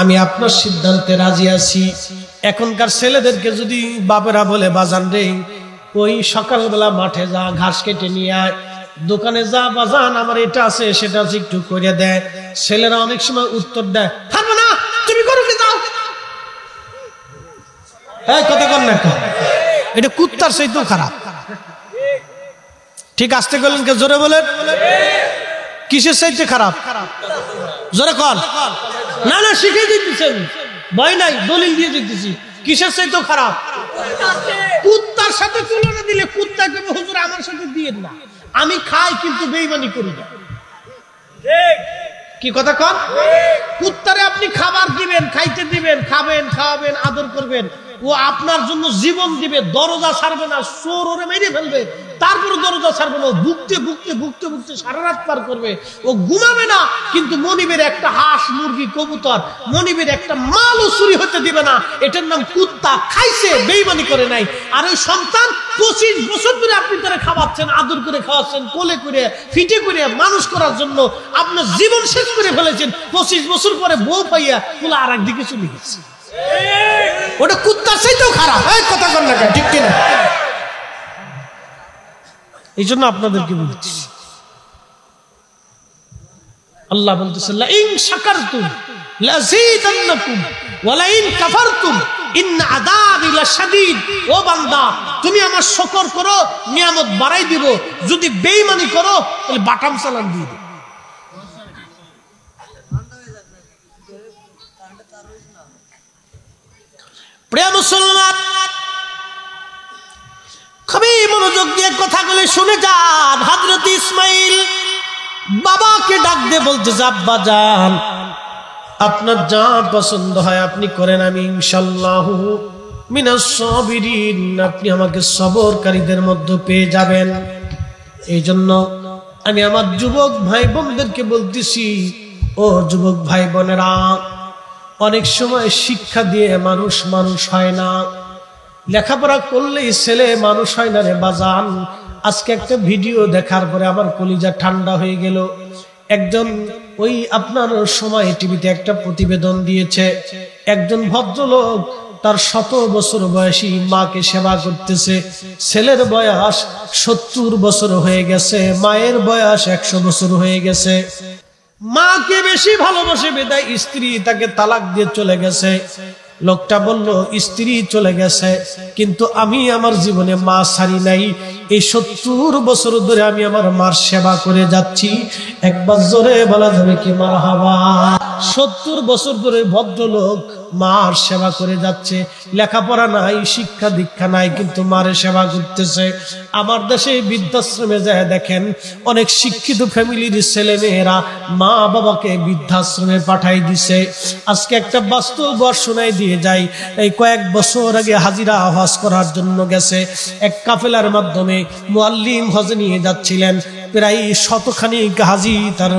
আমি আপনার সিদ্ধান্তে রাজি আছি। এখনকার ছেলেদেরকে যদি বাপেরা বলে, বাজান রে ওই সকালবেলা মাঠে যা, ঘাস কেটে নিয়ে আয়, দোকানে যা বাজান আমার এটা আছে সেটা আছে একটু করে দেয়, ছেলেরা অনেক সময় উত্তর দেয়, থাকবো না তুমি করো কি যাও। হ্যাঁ কথা কর না, এটা কুত্তার চাইতেও খারাপ। ঠিক আসতে গেলেন কে? জোরে বলেন। কিসের চাইতে খারাপ? জোরে কর না। না শিখে দিতেছেন, ভয় নাই, দলিল দিয়ে দিতেছি। কিসের চাইতে খারাপ? কুত্তার সাথে তুলনা দিলে কুত্তাকে হুজুর আমার সাথে দিয়েন না, আমি খাই কিন্তু বেঈমানি করি না। কি কথা কর? কুত্তারে আপনি খাবার দিবেন, খাইতে দিবেন, খাবেন, খাওয়াবেন, আদর করবেন, ও আপনার জন্য জীবন দিবে, দরজা ছাড়বে না, চোর ওরে মেরে ফেলবে, তারপরে দরজা ছাড়বে না, ভুগতে ভুগতে ভুগতে ভুগতে সারা রাত পার করবে, ও ঘুমাবে না, কিন্তু মনিবের একটা হাঁস মুরগি কবুতর, মনিবের একটা মালও চুরি হতে দিবে না। এটার নাম কুত্তা, খাইছে, বেঈমানি করে নাই। আর ওই সন্তান 25 বছর ধরে আপনি তারা খাওয়াচ্ছেন, আদর করে খাওয়াচ্ছেন, কোলে করে ফিটে করে মানুষ করার জন্য আপনার জীবন শেষ করে ফেলেছেন। 25 বছর পরে বউ পাইয়া কোলা আর একদিকে চলে গেছে, ওটা কুত্তার চাইতেও খারাপ। কথা কর না, ঠিক কিনা? এই জন্য আপনাদেরকে বলছি, আল্লাহ বলতেছে লাইন শাকারতুম লাযীদান্নাকুম ওয়া লাইন কাফারতুম ইন্না আযাবি লাশাদীদ। ও বান্দা তুমি আমার শুকর করো, নিয়ামত বাড়াই দিব, যদি বেঈমানি করো তাহলে বাটাম চালান দিয়ে দেব। প্রিয় মুসলমান, খুবই মনোযোগ দিয়ে কথাগুলো শুনে যান। হযরত ইসমাঈল বাবাকে ডাক দিয়ে বলতেছে, আব্বা জান আপনার যা পছন্দ হয় আপনি করেন, আমি ইনশাআল্লাহু মিনাস সাবিরিন, আপনি আমাকে সবরকারীদের মধ্যে পেয়ে যাবেন। এই জন্য আমি আমার যুবক ভাই বোনদেরকে বলতেছি, ও যুবক ভাই বোনেরা, অনেক সময় শিক্ষা দিয়ে মানুষ মানুষ হয় না, লেখাপড়া করলেই ছেলে মানুষ হয় না রে বাজান। আজকে একটা ভিডিও দেখার পরে আমার কলিজা ঠান্ডা হয়ে গেল। একজন ওই আপনার সময় টিভিতে একটা প্রতিবেদন দিয়েছে, একজন ভদ্রলোক তার 100 বছর বয়সী মাকে সেবা করতেছে। ছেলের বয়স 70 বছর হয়ে গেছে, মায়ের বয়স 100 বছর হয়ে গেছে। মাকে বেশি ভালোবাসে বিধায় স্ত্রী তাকে তালাক দিয়ে চলে গেছে। লোকটা বলল, স্ত্রী চলে গেছে কিন্তু আমি আমার জীবনে মা ছাড়ি নাই, এই 70 বছর ধরে আমি আমার মার সেবা করে যাচ্ছি। একবার জোরে বলা যাবে কি মারহাবা? 70 বছর ধরে ভদ্রলোক মার সেবা করে যাচ্ছে, লেখাপড়া নাই, শিক্ষা দীক্ষা নাই, কিন্তু মারে সেবা করতেছে। আমার দেশে বৃদ্ধাশ্রমে যায় দেখেন, অনেক শিক্ষিত ফ্যামিলির ছেলে মেয়েরা মা বাবাকে বৃদ্ধাশ্রমে পাঠাই দিছে। আজকে একটা বাস্তব শোনাই দিয়ে যাই। এই কয়েক বছর আগে হাজিরা হজ করার জন্য গেছে, এক কাফেলার মাধ্যমে মুআল্লিম হজে নিয়ে যাচ্ছিলেন। প্রায় 100খানিক হাজি তার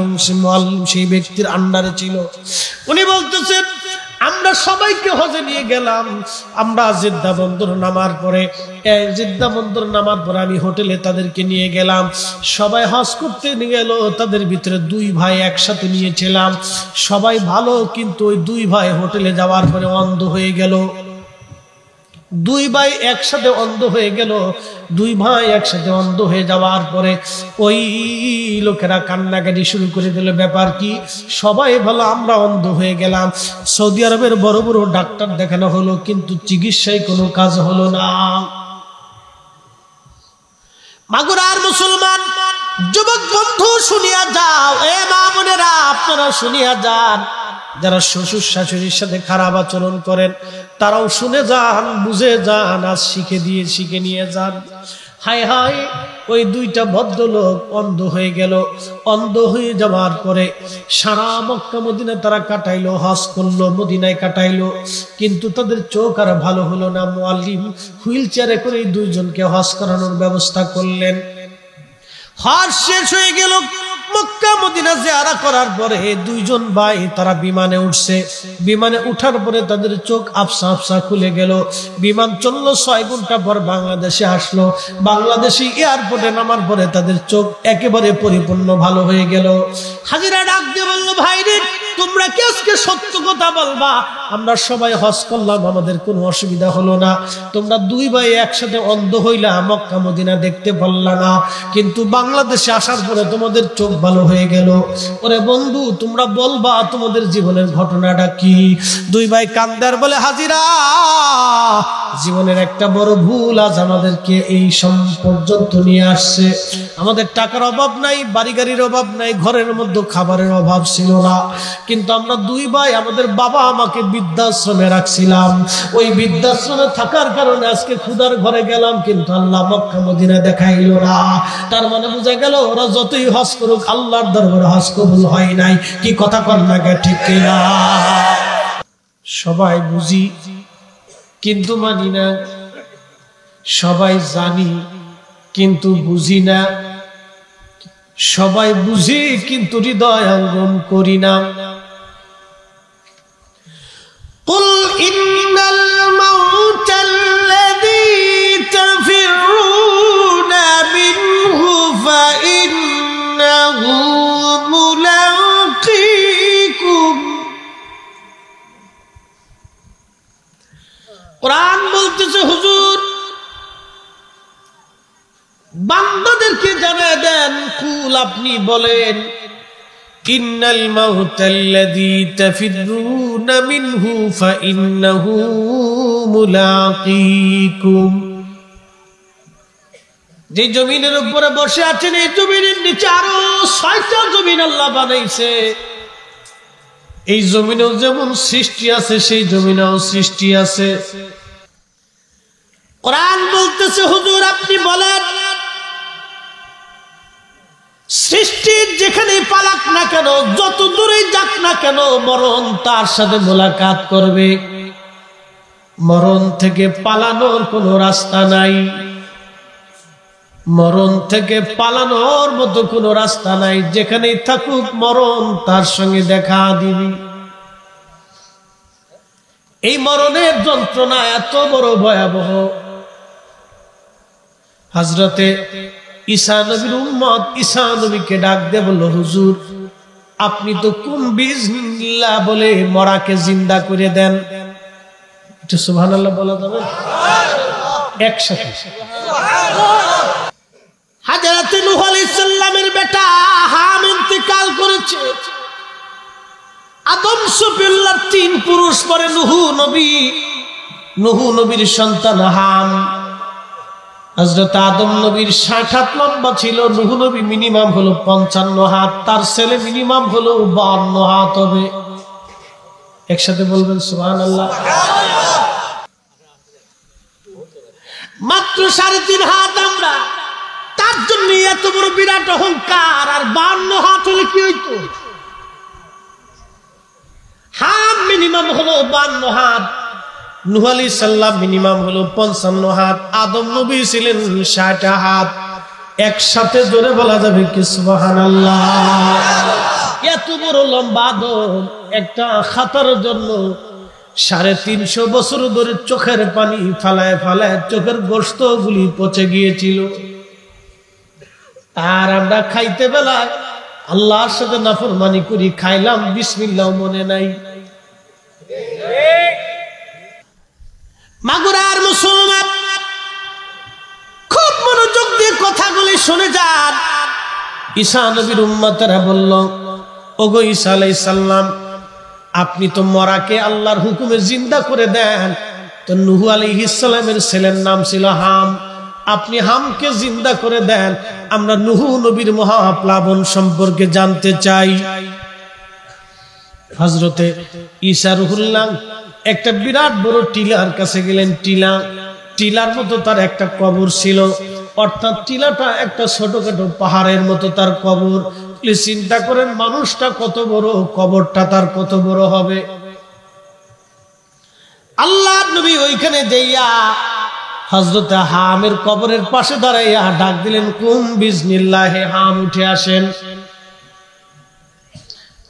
মুআল্লিম সেই ব্যক্তির আন্ডারে ছিল। উনি বলতেছেন, আমরা সবাইকে হজে নিয়ে গেলাম। আমরা জিদ্দা বন্দর নামার পরে আমি হোটেলে তাদেরকে নিয়ে গেলাম। সবাই হজ করতে নিয়ে গেল, তাদের ভিতরে 2 ভাই একসাথে নিয়েছিলাম। সবাই ভালো, কিন্তু ওই 2 ভাই হোটেলে যাওয়ার পরে অন্ধ হয়ে গেল। 2 ভাই একসাথে অন্ধ হয়ে গেল। 2 ভাই একসাথে অন্ধ হয়ে যাওয়ার পরে ওই লোকেরা কান্নাকাটি শুরু করে দিল। ব্যাপার কি? সবাই বলো আমরা অন্ধ হয়ে গেলাম। সৌদি আরবের বড় বড় ডাক্তার দেখানো হলো, কিন্তু চিকিৎসায় কোনো কাজ হলো না। মাগুরার মুসলমান যুবক বন্ধু শুনিয়া যাও, এ মা বোনেরা আপনারা শুনিয়া যান। যারা শ্বশুর শাশুড়ির সাথে খারাপ আচরণ করেন তারাও শুনে যান, বুঝে যান, আজ শিখে নিয়ে যান। হায় হায়, ওই 2টা ভদ্রলোক অন্ধ হয়ে গেল। অন্ধ হয়ে যাওয়ার পরে সারা মক্কা মদিনা তারা কাটাইলো, হজ করলো, মদিনায় কাটাইলো, কিন্তু তাদের চোখ আর ভালো হলো না। মুআল্লিম হুইল চেয়ারে করে 2 জনকে হজ করানোর ব্যবস্থা করলেন। হজ শেষ হয়ে গেল। মক্কা মদিনা জিয়ারা করার পরে 2 জন ভাই তারা বিমানে উঠছে। বিমানে উঠার পরে তাদের চোখ আফসা আফসা খুলে গেল। বিমান চললো, 6 ঘন্টা পর বাংলাদেশে আসলো। বাংলাদেশি এয়ারপোর্টে নামার পরে তাদের চোখ একেবারে পরিপূর্ণ ভালো হয়ে গেল। হাজিরা ডাক দিয়ে বলল, ভাই রে, তোমরা কি আজকে সত্য কথা বলবা? আমরা সবাই হজ করলাম, আমাদের কোনো অসুবিধা হলো না। তোমরা 2 ভাই একসাথে অন্ধ হইলা, মক্কা মদিনা দেখতে পারলা না, কিন্তু বাংলাদেশে আসার পরে তোমাদের চোখ ভালো হয়ে গেল। ওরে বন্ধু, তোমরা বলবা তোমাদের জীবনের ঘটনাটা কি? 2 ভাই কান্দার বলে, হাজিরা, জীবনের একটা বড় ভুল আজ আমাদেরকে এই পর্যন্ত নিয়ে আসছে। আমাদের টাকার অভাব নাই, বাড়ি গাড়ির অভাব নাই, ঘরের মধ্যে খাবারের অভাব ছিল না, কিন্তু আমরা 2 ভাই আমাদের বাবা আমাকে বৃদ্ধাশ্রমে রাখছিলাম। ওই বৃদ্ধাশ্রমে থাকার কারণে আজকে ক্ষুধার ঘরে গেলাম, কিন্তু আল্লাহ মক্কা মদিনা দেখাইলো না। তার মানে বোঝা গেল ওরা যতই হজ করুক আল্লাহর দরবারে হজ কবুল হয় নাই। কি কথা কর না গে, ঠিক কিনা? সবাই বুঝি কিন্তু মানি না, সবাই জানি কিন্তু বুঝি না, সবাই বুঝি কিন্তু হৃদয় অঙ্গন করি না। قل إن الموت الذي تفرون منه فإنه ملاقيكم। কোরআন বলতেছে, হুজুর বান্দাদেরকে জানিয়ে দেন, কুল আপনি বলেন, ইন্নাল মাউতাল্লাযী তাফিরুনা মিনহু ফাইন্নাহু মুলাকীকুম। যে জমিনের উপরে বসে আছেন, এই জমিনের নিচে আরো 6টা জমিন আল্লাহ বানাইছে। এই জমিনেও যেমন সৃষ্টি আছে, সেই জমিনেও সৃষ্টি আছে। কোরআন বলতেছে, হুজুর আপনি বলেন, সৃষ্টির যেখানেই পালাক না কেন, যত দূরেই যাক না কেন, মরণ তার সাথে মোলাকাত করবে। মরণ থেকে পালানোর কোনো রাস্তা নাই, মরণ থেকে পালানোর মতো কোনো রাস্তা নাই। যেখানেই থাকুক মরণ তার সঙ্গে দেখা দিবি। এই মরণের যন্ত্রণা এত বড় ভয়াবহ। হযরতে ঈসা নবীর উম্মত ঈসা নবীকে ডাক দিয়ে বলল, হুজুর আপনি তো কুম বিসমিল্লাহ বলে মরাকে জিন্দা করে দেন। একটু সুবহানাল্লাহ বলা যাবে একসাথে? হযরত নূহ আলাইহিস সালামের বেটা হাম ইন্তেকাল করেছে। আদম সফিউল্লাহর 3 পুরুষ পরে নূহ নবীর সন্তান হাম। হযরত আদম নবীর 60 হাত লম্বা ছিল, নূহ নবী মিনিমাম হলো 55 হাত, তার ছেলে মিনিমাম হলো 52 হাত হবে। একসাথে বলবেন সুবহানাল্লাহ। মাত্র 3.5 হাত আমরা, তার জন্য এত বড় বিরাট অহংকার। আর 52 হাত হলে কি হইতো? হাত মিনিমাম হলো 52 হাত। নূহ আলাইহিস সালাম মিনিমাম হলো 55 হাত। আদম নবী ছিলেন 60 হাত। একসাথে জোরে বলা যাবে কি সুবহানাল্লাহ। এত বড় লম্বা আদম একটা খাতার জন্য 350 বছর ধরে চোখের পানি ফালায় ফালায় চোখের গোশত গুলি পচে গিয়েছিল। আর আমরা খাইতে বেলায় আল্লাহর সাথে নাফরমানি করি, খাইলাম বিসমিল্লাহ মনে নাই। মাগুরার মুসলমান খুব মনোযোগ দিয়ে কথাগুলি শুনে যান। ঈসা নবীর উম্মতেরা বলল, ওগো ঈসা আলাইহিস সালাম, আপনি তো মরাকে আল্লাহর হুকুমে জিন্দা করে দেন। তো নূহ আলাইহিস সালামের ছেলের নাম ছিল হাম, আপনি হামকে জিন্দা করে দেন। আমরা নূহ নবীর মহাপ্লাবন সম্পর্কে জানতে চাই। হযরতে ঈসা রূহুল্লাহ একটা বিরাট বড় টিলার কাছে গেলেন। টিলার মতো তার একটা কবর ছিল, অর্থাৎ টিলাটা একটা ছোটখাটো পাহাড়ের মতো তার কবর। চিন্তা করেন মানুষটা কত বড়, কবরটা তার কত বড় হবে। আল্লাহর নবী ওইখানে যাইয়া হযরত হামের কবরের পাশে দাঁড়াইয়া ডাক দিলেন, কুম বিসমিল্লাহ, হাম উঠে আসেন।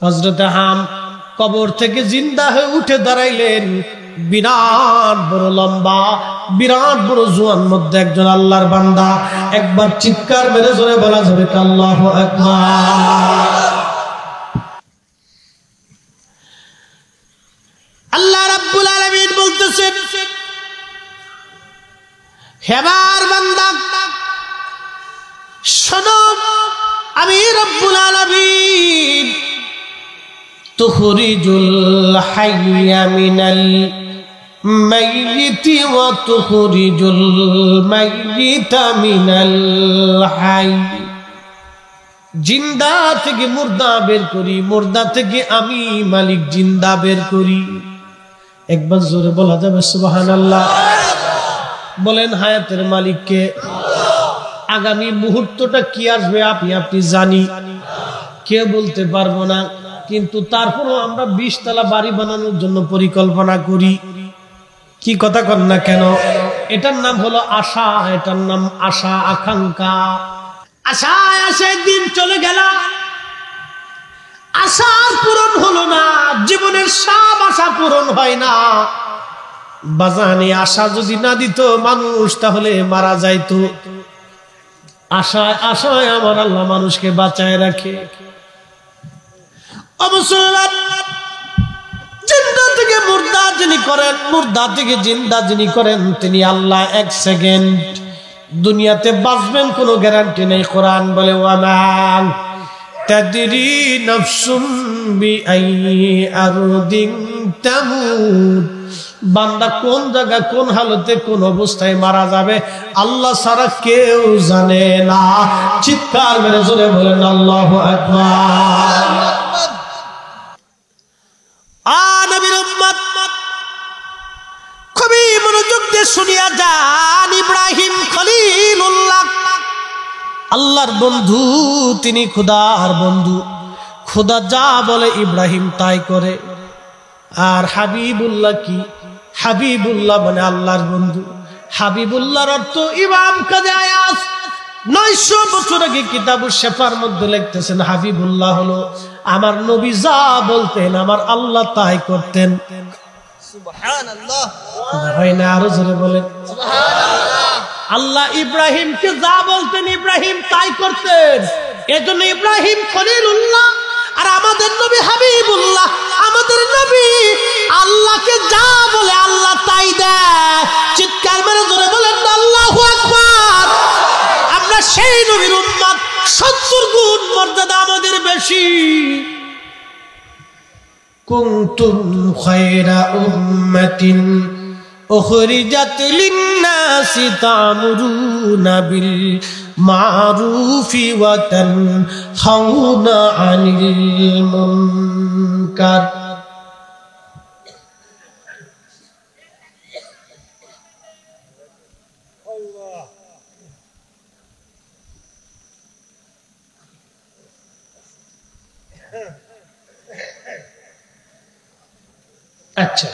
হযরত হাম কবর থেকে জিন্দা হয়ে উঠে দাঁড়াইলেন। বিরাট বড় লম্বা, বিরাট বড় জোয়ান মধ্যে একজন আল্লাহর বান্দা। একবার চিৎকার মেরে জোরে বলা যাবে আল্লাহু আকবার। আল্লাহ রাব্বুল আলামিন বলতেছেন, হেবার বান্দা শোনো, আমি রব্বুল আলামিন তুখরিজুল হাইয়া মিনাল মাইয়িতি ওয়া তুখরিজুল মাইয়িতা মিনাল হাই। জিন্দা থেকে মুর্দা বের করি, মুর্দা থেকে আমি মালিক জিন্দা বের করি। একবার জোরে বলা যাবে সুবহানাল্লাহ। বলেন হায়াতের মালিককে। আগামী মুহূর্তটা কি আসবে আপনি জানি, কেউ বলতে পারবো না। কিন্তু তারপরও আমরা 20 তলা বাড়ি বানানোর জন্য পরিকল্পনা করি। কি কথা কন না কেন? এটার নাম হলো আশা, এটার নাম আশা আকাঙ্ক্ষা। আশায় আশায় দিন চলে গেল, আশা পূরণ হলো না। জীবনের সব আশা পূরণ হয় না। বাজানে আশা যদি না দিত মানুষ, তাহলে মারা যাইতো। আশায় আশায় আমার আল্লাহ মানুষকে বাঁচায় রাখে। জিন্দা থেকে মুর্দা যিনি করেন, মুর্দা থেকে জিন্দা যিনি করেন, তিনি আল্লাহ। 1 সেকেন্ড দুনিয়াতে বাঁচবেন কোনো গ্যারান্টি নেই। কোরআন বলে, ওয়ামান তাদরি নাফসুম বিআইয়ি আরদিন তামুত। বান্দা কোন জায়গা, কোন হালতে, কোন অবস্থায় মারা যাবে আল্লাহ ছাড়া কেউ জানে না। চিৎকার মেরে জোরে বলেন আল্লাহু আকবার। নবীর উম্মত খুবই মনোযোগ দিয়ে শুনিয়া যান। ইব্রাহিম খলিলুল্লাহ, আল্লাহর বন্ধু, তিনি খোদার বন্ধু। খোদা যা বলে ইব্রাহিম তাই করে। আর হাবিবুল্লাহ কি? হাবিবুল্লাহ মানে আল্লাহর বন্ধু। হাবিবুল্লাহর অর্থ ইমাম কাজী আয়াজ 900 বছর আগে কিতাবুশ শিফার মধ্যে লিখতেছেন, হাবিবুল্লাহ হলো আমার নবী যা বলতেন আমার আল্লাহ তাই করতেন। সুবহানাল্লাহ। হয় না? আরো জোরে বলেন সুবহানাল্লাহ। আল্লাহ ইব্রাহিমকে যা বলতেন ইব্রাহিম তাই করতেন। এজন্য ইব্রাহিম খলিলুল্লাহ। আর আমাদের নবী হাবিবুল্লাহ। আমাদের নবী আল্লাহকে যা বলে আল্লাহ তাই দেয়। চিৎকার মেরে জোরে বলেন আল্লাহু আকবার। আমরা সেই নবীর উম্মত, 70 গুণ মর্যাদা আমাদের বেশি। কুনতুম খায়রা উম্মাতিন উখরিজাত লিন-নাসি তা'মুরুনা বিল মা'রুফি ওয়া তানহাউনা আনিল মুনকার। আচ্ছা,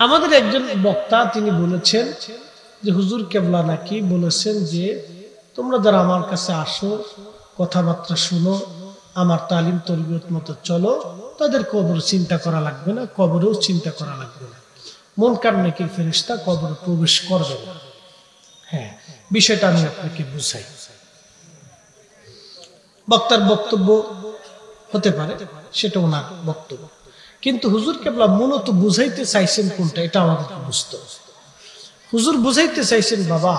আমাদের একজন বক্তা তিনি বলেছেন যে হুজুর কেবলা নাকি বলেছেন যে তোমরা যারা আমার কাছে আসো, কথাবার্তা শুনো, আমার তালিম তরবিয়ত মতো চলো, তাদের কবর চিন্তা করা লাগবে না, কবরেও চিন্তা করা লাগবে না, মুনকার নেকির ফেরেশতা কবরে প্রবেশ করবে না। হ্যাঁ, বিষয়টা আমি আপনাকে বুঝাই। বক্তার বক্তব্য হতে পারে, সেটা ওনার বক্তব্য, কিন্তু হুজুর কেবলা মূলত বুঝাইতে চাইছেন কোনটা, এটা আমাদেরকে বুঝতে হবে। হুজুর বুঝাইতে চাইছেন বাবা,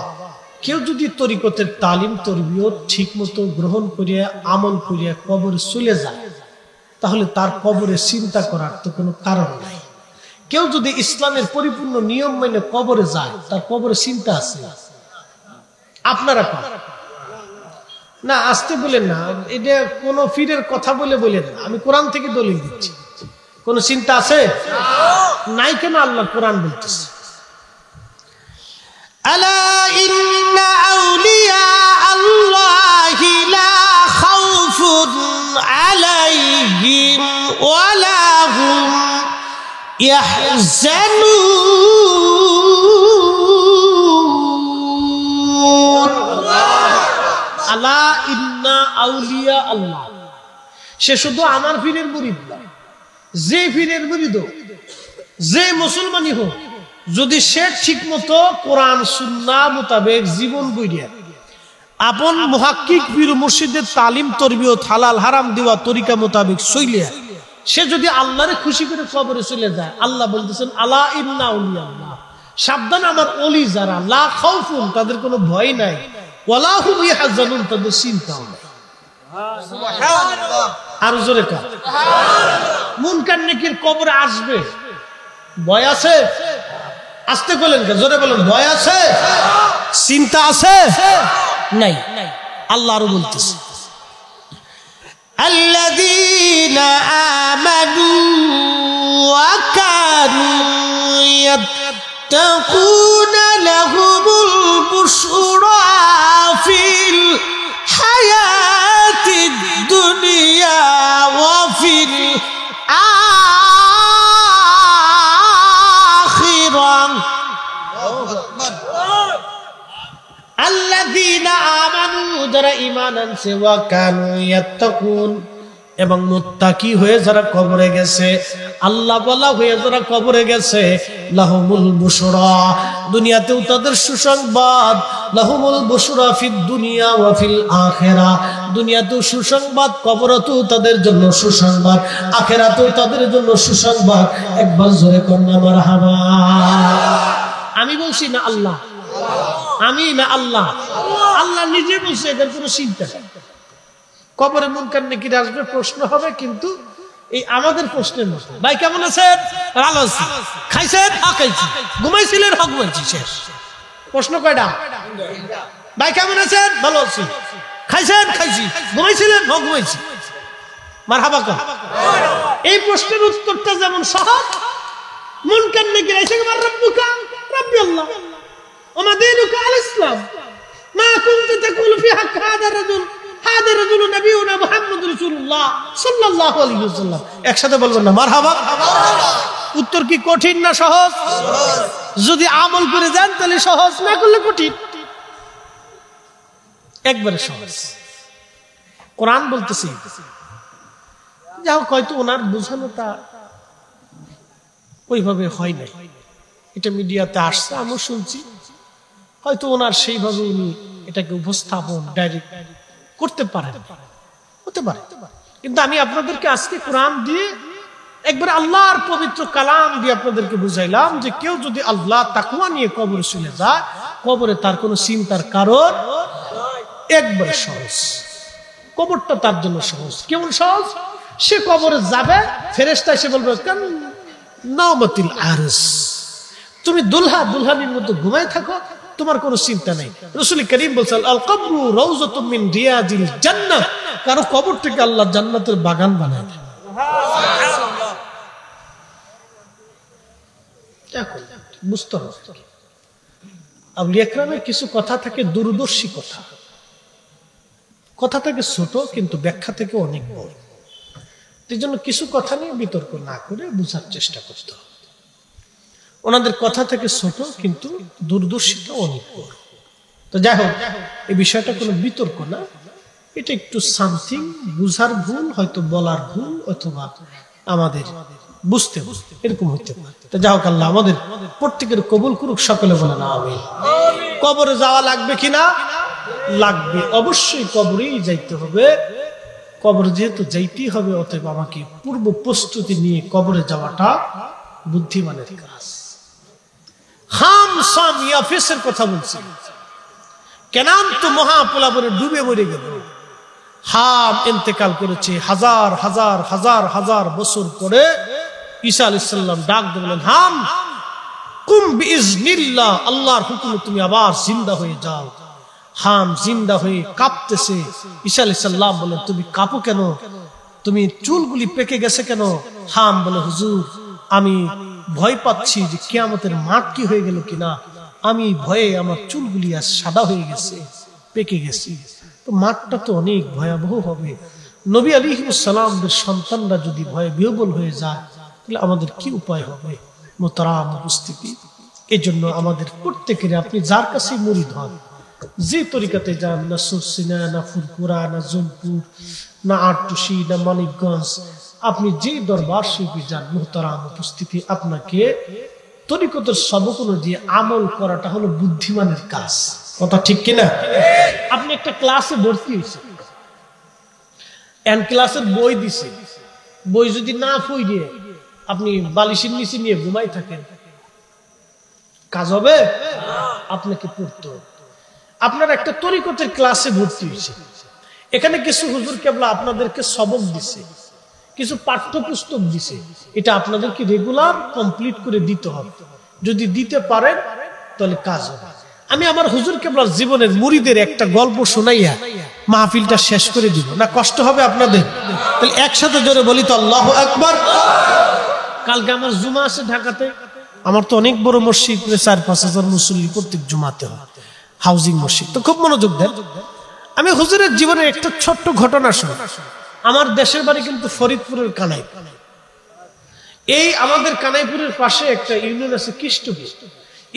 কেউ যদি তরিকতের তালিম তরবিয়ত ঠিক মতো গ্রহণ করিয়া আমল করিয়া কবরে চলে যায়, তাহলে তার কবরে চিন্তা করার তো কোনো কারণ নাই। কেউ যদি ইসলামের পরিপূর্ণ নিয়ম মেনে কবরে যায়, তার কবরে চিন্তা আছে? আপনারা না আসতে বলেন না, এটা কোন ফিরের কথা বলে বলেন না, আমি কোরআন থেকে দলিল দিচ্ছি। কোন চিন্তা আছে? নাই কেন? আল্লাহ কোরআন বলতেছে, আলা ইন্না আউলিয়া আল্লাহি লা খাউফুন আলাইহিম ওয়া লা হুম ইয়াহজানুন। আলা ইন্না আউলিয়া আল্লাহ, সে শুধু আমার পীরের মুরিদ না, যে পীরের মুরিদ হোক, যে মুসলমানই হোক, যদি সে ঠিক মতো কোরআন সুন্নাহ মোতাবেক জীবন গড়িয়া আপন মুহাক্কিক পীর মুর্শিদের তালিম তরবিয়ত হালাল হারাম দেওয়া তরিকা মোতাবেক চলিয়া সে যদি আল্লাহরে খুশি করে কবরে চলে যায়, আল্লাহ বলতেছেন আলা ইন্না আউলিয়া আল্লাহ, সাবধান আমার ওলি যারা, লা খাউফুন, তাদের কোনো ভয় নাই, ওয়ালা হুম ইয়াহজানুন, তাদের চিন্তাও নাই। সুবহানাল্লাহ। আর জোরে কার মুনকার নেকির কবরে আসবে, ভয় আছে? আসতে বলেন, জোরে বলেন, ভয় আছে? চিন্তা আছে? নাই। আল্লাহ আরো বলতেছে, আল্লাযীনা আমানু ওয়া কানু ইয়াত্তাকুনা লাহুমুল বুশরা ফিল হায়াতিদ দুনিয়া ওয়া ফিল আখিরাহ। আল্লাযীনা আমানু, যারা ঈমান আনছে, ওয়া কানু ইয়াত্তাকুন, এবং মুত্তাকি হয়ে যারা কবরে গেছে, আল্লাহ ওয়ালা হয়ে যারা কবরে গেছে, লাহুমুল বুশরা, দুনিয়াতেও তাদের সুসংবাদ, লাহুমুল বুশরা ফিদ দুনিয়া ওয়া ফিল আখিরা, দুনিয়াতেও সুসংবাদ, কবরেতেও তাদের জন্য সুসংবাদ, আখিরাতেও তাদের জন্য সুসংবাদ। একবার জোরে কন্যা মারহাবা। আমি বলছি না আল্লাহ, আমি না আল্লাহ, আল্লাহ নিজে বলছে, এদের কোনো চিন্তা নেই। কবরে মুনকার নেকির আসবে, প্রশ্ন হবে, কিন্তু এই আমাদের প্রশ্নের মতো, ভাই কেমন আছেন? ভালো আছি। খাইছেন? খাইছি। ঘুমাইছিলেন? ঘুমাইছি। শেষ। প্রশ্ন কয়টা? ভাই কেমন আছেন? ভালো আছি। খাইছেন? খাইছি। ঘুমাইছিলেন? ঘুমাইছি। মারহাবা কা। এই প্রশ্নের উত্তরটা যেমন সহজ, মুনকার নেকির এসে মার রাব্বুকা, রাব্বি আল্লাহ, ওমা দীনুকা আল ইসলাম, মা কুনতা তাকুলু ফি হাক্ক হাদা রাজুল, হাদা রাজুল নবিয়ুনা মুহাম্মদুর রাসূলুল্লাহ সাল্লাল্লাহু আলাইহি ওয়াসাল্লাম। একসাথে বলবেন না মারহাবা? উত্তর কি কঠিন না সহজ? যদি আমল করে যান তাহলে সহজ, না করলে কঠিন। একবারে সহজ। কোরআন বলতেছে, যাও হয়তো ওনার বোঝানোটা ওইভাবে হয় নাই, এটা মিডিয়াতে আসছে, আমি শুনছি, হয়তো ওনার সেইভাবে উনি এটাকে উপস্থাপন ডাইরেক্ট করতে পারেন, হতে পারে। কিন্তু আমি আপনাদেরকে আজকে কোরআন দিয়ে একবার আল্লাহর পবিত্র কালাম দিয়ে আপনাদেরকে বুঝাইলাম যে কেউ যদি আল্লাহ তাকওয়া নিয়ে কবরে চলে যায়, কবরে তার কোনো চিন্তার কারণ, একবারে সহজ। কবরটা তার জন্য সহজ। কেমন সহজ? সে কবরে যাবে, ফেরেশতা এসে বলবে কেন নাওমাতিল আরস, তুমি দুলহানির মতো ঘুমায় থাকো, তোমার কোনো চিন্তা নাই। রাসূল করিম বলেছেন আল কবরু রাউযাতুম মিন রিয়াজিল জান্নাহ, কারো কবরটাকে আল্লাহ জান্নাতের বাগান বানায় দেন। সুবহানাল্লাহ। বুঝতে হবে, আউলিয়া কেরামের কিছু কথা থাকে দূরদর্শী কথা, কথা থেকে ছোট কিন্তু ব্যাখ্যা থেকে অনেক বড়। এই জন্য কিছু কথা নিয়ে বিতর্ক না করে বুঝার চেষ্টা করতে হবে। ওনাদের কথা থেকে ছোট কিন্তু দূরদর্শিতা অনেক বড়। তো যাই হোক, এই বিষয়টা কোনো বিতর্ক না, এটা একটু সামথিং বুঝার ভুল, হয়তো বলার ভুল, অথবা আমাদের বুঝতে এরকম হতে পারে। তো যাই হোক, আল্লাহ আমাদের প্রত্যেকের কবুল করুক, সকলে বলেন আমিন। কবরে যাওয়া লাগবে কিনা? লাগবে, অবশ্যই কবরেই যাইতে হবে। কবর যেহেতু যাইতেই হবে, অতএব আমাকে পূর্ব প্রস্তুতি নিয়ে কবরে যাওয়াটা বুদ্ধিমানের কাজ। হাম সাম ইয়াফিসের কথা বলছি, কেনান তো মহাপ্লাবনে ডুবে মরে গেল। হাম ইন্তেকাল করেছে হাজার হাজার হাজার হাজার বছর পরে। ঈসা আলাইহিস সালাম ডাক দিয়ে বলেন, হাম কুম বিইজনিল্লাহ, আল্লাহর হুকুমে তুমি আবার জিন্দা হয়ে যাও। হাম জিন্দা হয়ে কাঁপতেছে। ঈসা আলাইহিস সালাম বলেন, তুমি কাঁপো কেন? তুমি চুলগুলি পেকে গেছে কেন? হাম বলে, হুজুর আমি ভয় পাচ্ছি যে কিয়ামতের মাঠ কি হয়ে গেল কিনা, আমি ভয়ে আমার চুলগুলি আজ সাদা হয়ে গেছে, পেকে গেছে। তো মাঠটা তো অনেক ভয়াবহ হবে। নবী আলাইহিস সালামদের সন্তানরা যদি ভয়ে বিহ্বল হয়ে যায়, তাহলে আমাদের কি উপায় হবে? মোহতারাম উপস্থিতি, এই জন্য আমাদের প্রত্যেকের, আপনি যার কাছে মুরিদ হন, যে তরিকাতে যান, না সুরসিনা, না ফুরপুরা, না জোনপুর, না আটটুসি, না মানিকগঞ্জ, আপনি যে দরবার শিল্পী যান, মোহতারাম উপস্থিতি, আপনাকে তরিকতের সবক অনুযায়ী আমল করাটা হলো বুদ্ধিমানের কাজ। কথা ঠিক কিনা? আপনি একটা ক্লাসে ভর্তি হয়েছে, ক্লাসের বই দিছে, বই যদি না পড়ে আপনি বালিশের নিচে নিয়ে ঘুমাই থাকেন, কাজ হবে? আপনাকে পড়তে হবে। আপনার একটা তরিকতের ক্লাসে ভর্তি হয়েছে, এখানে কিছু হুজুর কেবলা আপনাদেরকে সবক দিছে, কিছু পাঠ্যপুস্তক দিছে, এটা আপনাদেরকে রেগুলার কমপ্লিট করে দিতে হবে। যদি দিতে পারেন তাহলে কাজ হবে। আমি আমার হুজুর কেবলার জীবনের মুরিদের একটা গল্প শোনাইয়া মাহফিলটা শেষ করে দিব না? কষ্ট হবে আপনাদের? তাহলে একসাথে জোরে বলি তো আল্লাহু আকবার। কালকে আমার জুমা আছে ঢাকাতে। আমার তো অনেক বড় মসজিদ, 4-5 হাজার মুসল্লি প্রত্যেক জুমাতে হয়, হাউজিং মসজিদ। তো খুব মনোযোগ দেন। আমি হুজুরের জীবনের একটা ছোট্ট ঘটনা শুনি। আমার দেশের বাড়ি কিন্তু ফরিদপুরের কানাই। এই আমাদের কানাইপুরের পাশে একটা ইউনিয়ন আছে কৃষ্টপুর।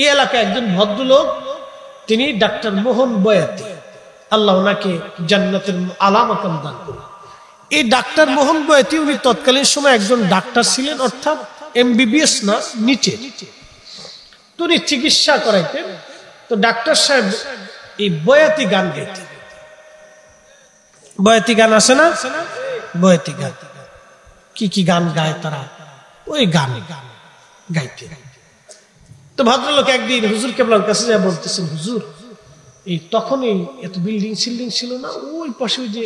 এই এলাকায় একজন ভদ্রলোক, তিনি ডাক্তার মোহন বয়াতি, আল্লাহ ওনাকে জান্নাতের আলা মাকাম দান করুন। এই ডাক্তার মোহন বয়াতি, উনি তৎকালীন সময় একজন ডাক্তার ছিলেন, অর্থাৎ MBBS না, নিচে। তো উনি চিকিৎসা করাইতেন। তো ডাক্তার সাহেব এই বয়াতি গান গাইতেন। বয়াতি গান আছে না? বয়াতি গান, কি কি গান গায় তারা, ওই গান গাইতে। তো ভদ্রলোক একদিন হুজুর কেবলার কাছে যা বলতেছেন, হুজুর এই তখনই এত বিল্ডিং সিল্ডিং ছিল না, ওই পাশে ওই যে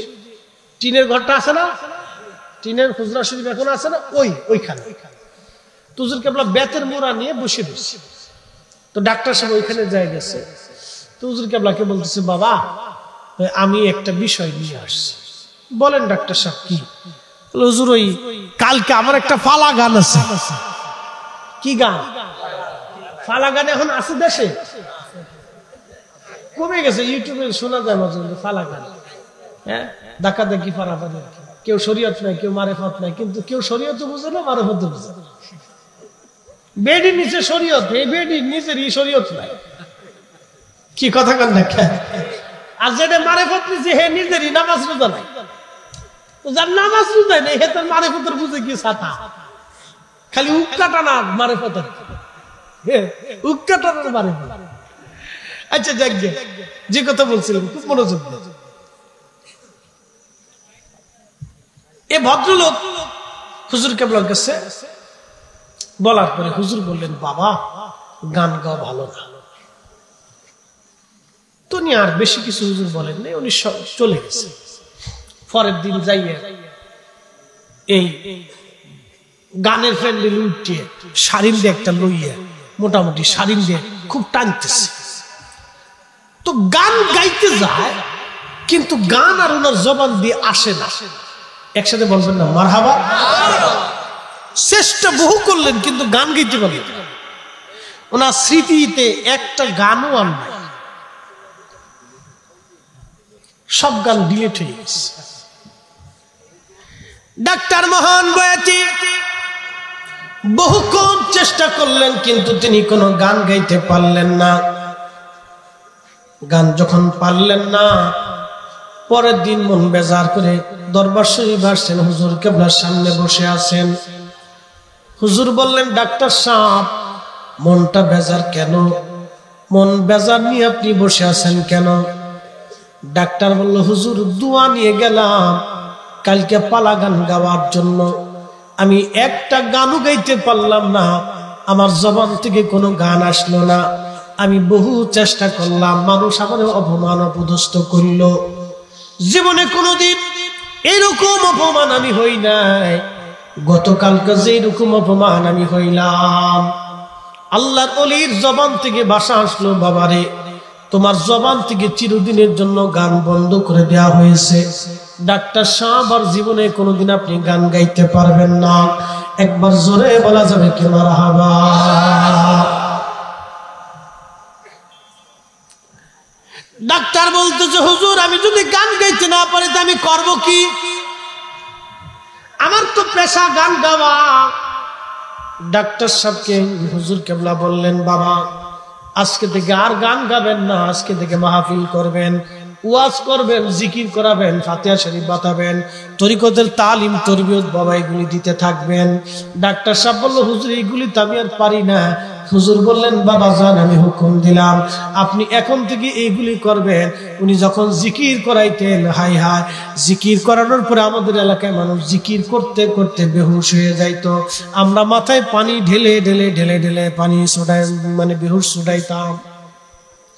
টিনের ঘরটা আছে না, টিনের হুজরা শরীফ এখন আছে না, ওইখানে। তো হুজুর কেবলা বেতের মোড়া নিয়ে বসে বসে। তো ডাক্তার সাহেব ওইখানে যাই গেছে। তো হুজুর কেবলাকে বলতেছে, বাবা আমি একটা বিষয় নিয়ে আসছি। বলেন ডাক্তার সাহেব কি? হুজুর ওই কালকে আমার একটা ফালা গান আছে। কি গান? ফালা গান এখন আছে দেশে, কমে গেছে, ইউটিউবে শোনা যায় মাঝে মাঝে ফালা গান। হ্যাঁ, দেখা দেখি ফারাফারি, কেউ শরীয়ত নাই, কেউ মারেফত নাই, কিন্তু কেউ শরীয়ত বুঝে না, মারেফত বুঝে। বেডির নিচে শরীয়ত, এই বেডির নিচের ই শরীয়ত নাই। কি কথা কন না? আর যেটা মারেফত নিচে, হে নিজেরই নামাজ রোজা নাই। যার নামাজ রোজা নেই, হে তার মারেফতের বুঝে কি ছাতা, খালি উক্কা টানা মারেফতের, উক্কা টানার মারেফত। আচ্ছা যাক, যে কথা বলছিলাম খুব মনোযোগ দেন। এ ভদ্রলোক হুজুর কেবলার কাছে বলার পরে হুজুর বললেন, বাবা গান গাওয়া ভালো না। তো উনি আর বেশি কিছু হুজুর বলেন নাই, উনি চলে গেছে। পরের দিন যাইয়া এই গানের ফ্যান্ডেল উঠিয়ে শাড়িন দিয়ে একটা লইয়া, মোটামুটি শাড়িন দিয়ে খুব টানতেছে। তো গান গাইতে যায়, কিন্তু গান আর ওনার জবান দিয়ে আসে না। একসাথে বলবেন না মারহাবা? চেষ্টা বহু করলেন, কিন্তু গান গাইতে পারলেন না। ওনার স্মৃতিতে একটা গানও আর নাই, সব গান ডিলিট হয়ে গেছে। ডাক্তার মোহন বয়াতি বহুক্ষণ চেষ্টা করলেন, কিন্তু তিনি কোনো গান গাইতে পারলেন না। গান যখন পারলেন না, পরের দিন মন বেজার করে দরবার শরীফ আসছেন। হুজুর কেবলার সামনে বসে আছেন। হুজুর বললেন, ডাক্তার সাহেব, মনটা বেজার কেন? মন বেজার নিয়ে আপনি বসে আছেন কেন? ডাক্তার বলল, হুজুর দোয়া নিয়ে গেলাম কালকে পালা গান গাওয়ার জন্য, আমি একটা গানও গাইতে পারলাম না, আমার জবান থেকে কোনো গান আসলো না। আমি বহু চেষ্টা করলাম, মানুষ আমার অপমান অপদস্থ করল। জীবনে কোনোদিন এরকম অপমান আমি হই নাই, গতকালকে যে এরকম অপমান আমি হইলাম। আল্লাহর ওলির জবান থেকে ভাষা আসলো, বাবারে তোমার জবান থেকে চিরদিনের জন্য গান বন্ধ করে দেওয়া হয়েছে। ডাক্তার সাহেব, আর জীবনে কোনোদিন আপনি গান গাইতে পারবেন না। একবার জোরে বলা যাবে কি মারহাবা? ডাক্তার বলতেছে, হুজুর আমি যদি গান গাইতে না পারি তো আমি করব কি? আমার তো পেশা গান গাওয়া। ডাক্তার সাহেবকে হুজুর কেবলা বললেন, বাবা আজকে থেকে আর গান গাবেন না, আজকে থেকে মাহফিল করবেন, ওয়াজ করবেন, জিকির করাবেন, ফাতিহা শরীফ বাতাবেন, তরিকতের তালিম তরবিয়ত বাবা এগুলি দিতে থাকবেন। ডাক্তার সাহেব বলল, হুজুর এইগুলি তো আমি আর পারি না। হুজুর বললেন, বাবা যান, আমি হুকুম দিলাম আপনি এখন থেকে এইগুলি করবেন। উনি যখন জিকির করাইতেন, হাই হাই, জিকির করানোর পরে আমাদের এলাকায় মানুষ জিকির করতে করতে বেহুশ হয়ে যাইতো। আমরা মাথায় পানি ঢেলে ঢেলে ঢেলে ঢেলে পানি ছোটাই, মানে বেহুশ ছোটাইতাম।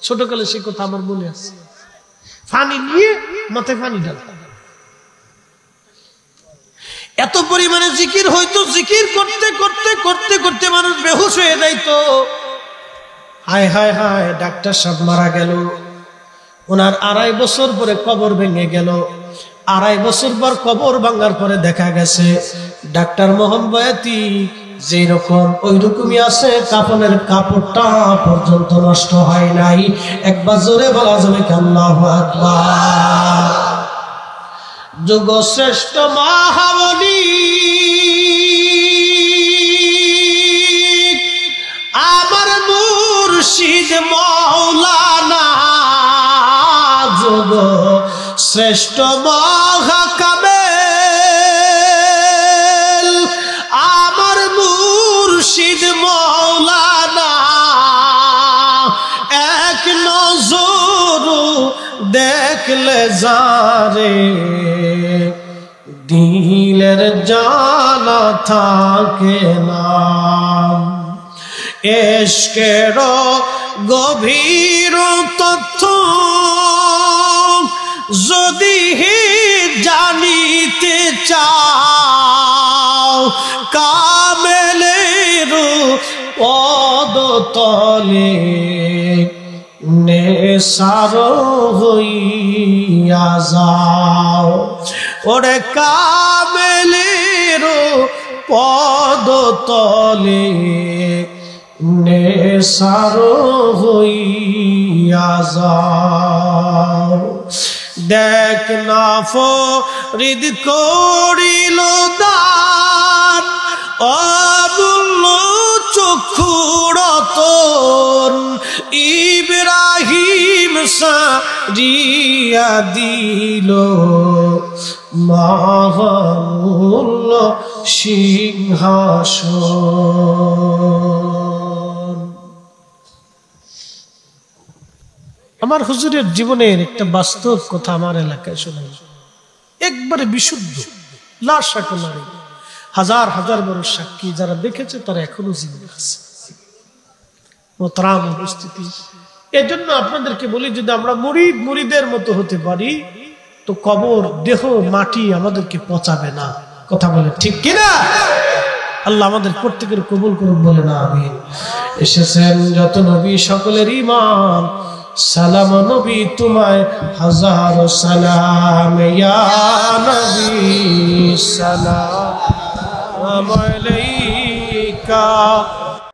ছোটকালে সে কথা আমার মনে আছে। পানি নিয়ে মাথায় পানি ঢালতাম। এত পরিমাণে জিকির হইতো, জিকির করতে করতে করতে করতে মানুষ বেহুশ হয়ে যাইতো। হায় হায় হায়, ডাক্তার সাহেব মারা গেল। ওনার 2.5 বছর পরে কবর ভেঙে গেল। 2.5 বছর পর কবর ভাঙার পরে দেখা গেছে ডাক্তার মোহন বয়াতি যেই রকম ওই রকমই আছে, কাফনের কাপড়টা পর্যন্ত নষ্ট হয় নাই। একবার জোরে বলা যাবে কি আল্লাহু আকবার? যুগ শ্রেষ্ঠ মহাবলী আমার মুর্শিদ মাওলানা, যুগ শ্রেষ্ঠ মহাকামেল আমার মুর্শিদ মাওলানা, এক নজর দেখলে যারে দিলের জানা থাকে না। এশকের গভীর তথ্য যদি জানিতে চাও, কামেলের পদতলে নেশার হইয়া যাও। ওরে কামেলের পদতলে নেশার হইয়া যাও। দেখ না ফরিদ করিল দান, অমূল্য চক্ষুর রতন, ইব্রাহিম সারিয়া দিল মহামূল্য সিংহাসন। আমার হুজুরের জীবনের একটা বাস্তব কথা আমার এলাকায় শোনা, একবারে বিশুদ্ধ, লাশ নাই, হাজার হাজার বড় সাক্ষী যারা দেখেছে তারা এখনো জীবিত আছে। মোহতারাম উপস্থিতি, এজন্য আপনাদেরকে বলি, যদি আমরা মুরিদের মতো হতে পারি তো কবর, দেহ, মাটি আমাদেরকে পচাবে না। কথা বলে ঠিক কিনা? আল্লাহ আমাদের প্রত্যেকের কবুল করুন, বলে না আমিন। এসেছেন যত নবী সকলের ইমাম, সালাম নবী তোমায় হাজার সালাম, ইয়া নবী সালাম আলাইকা।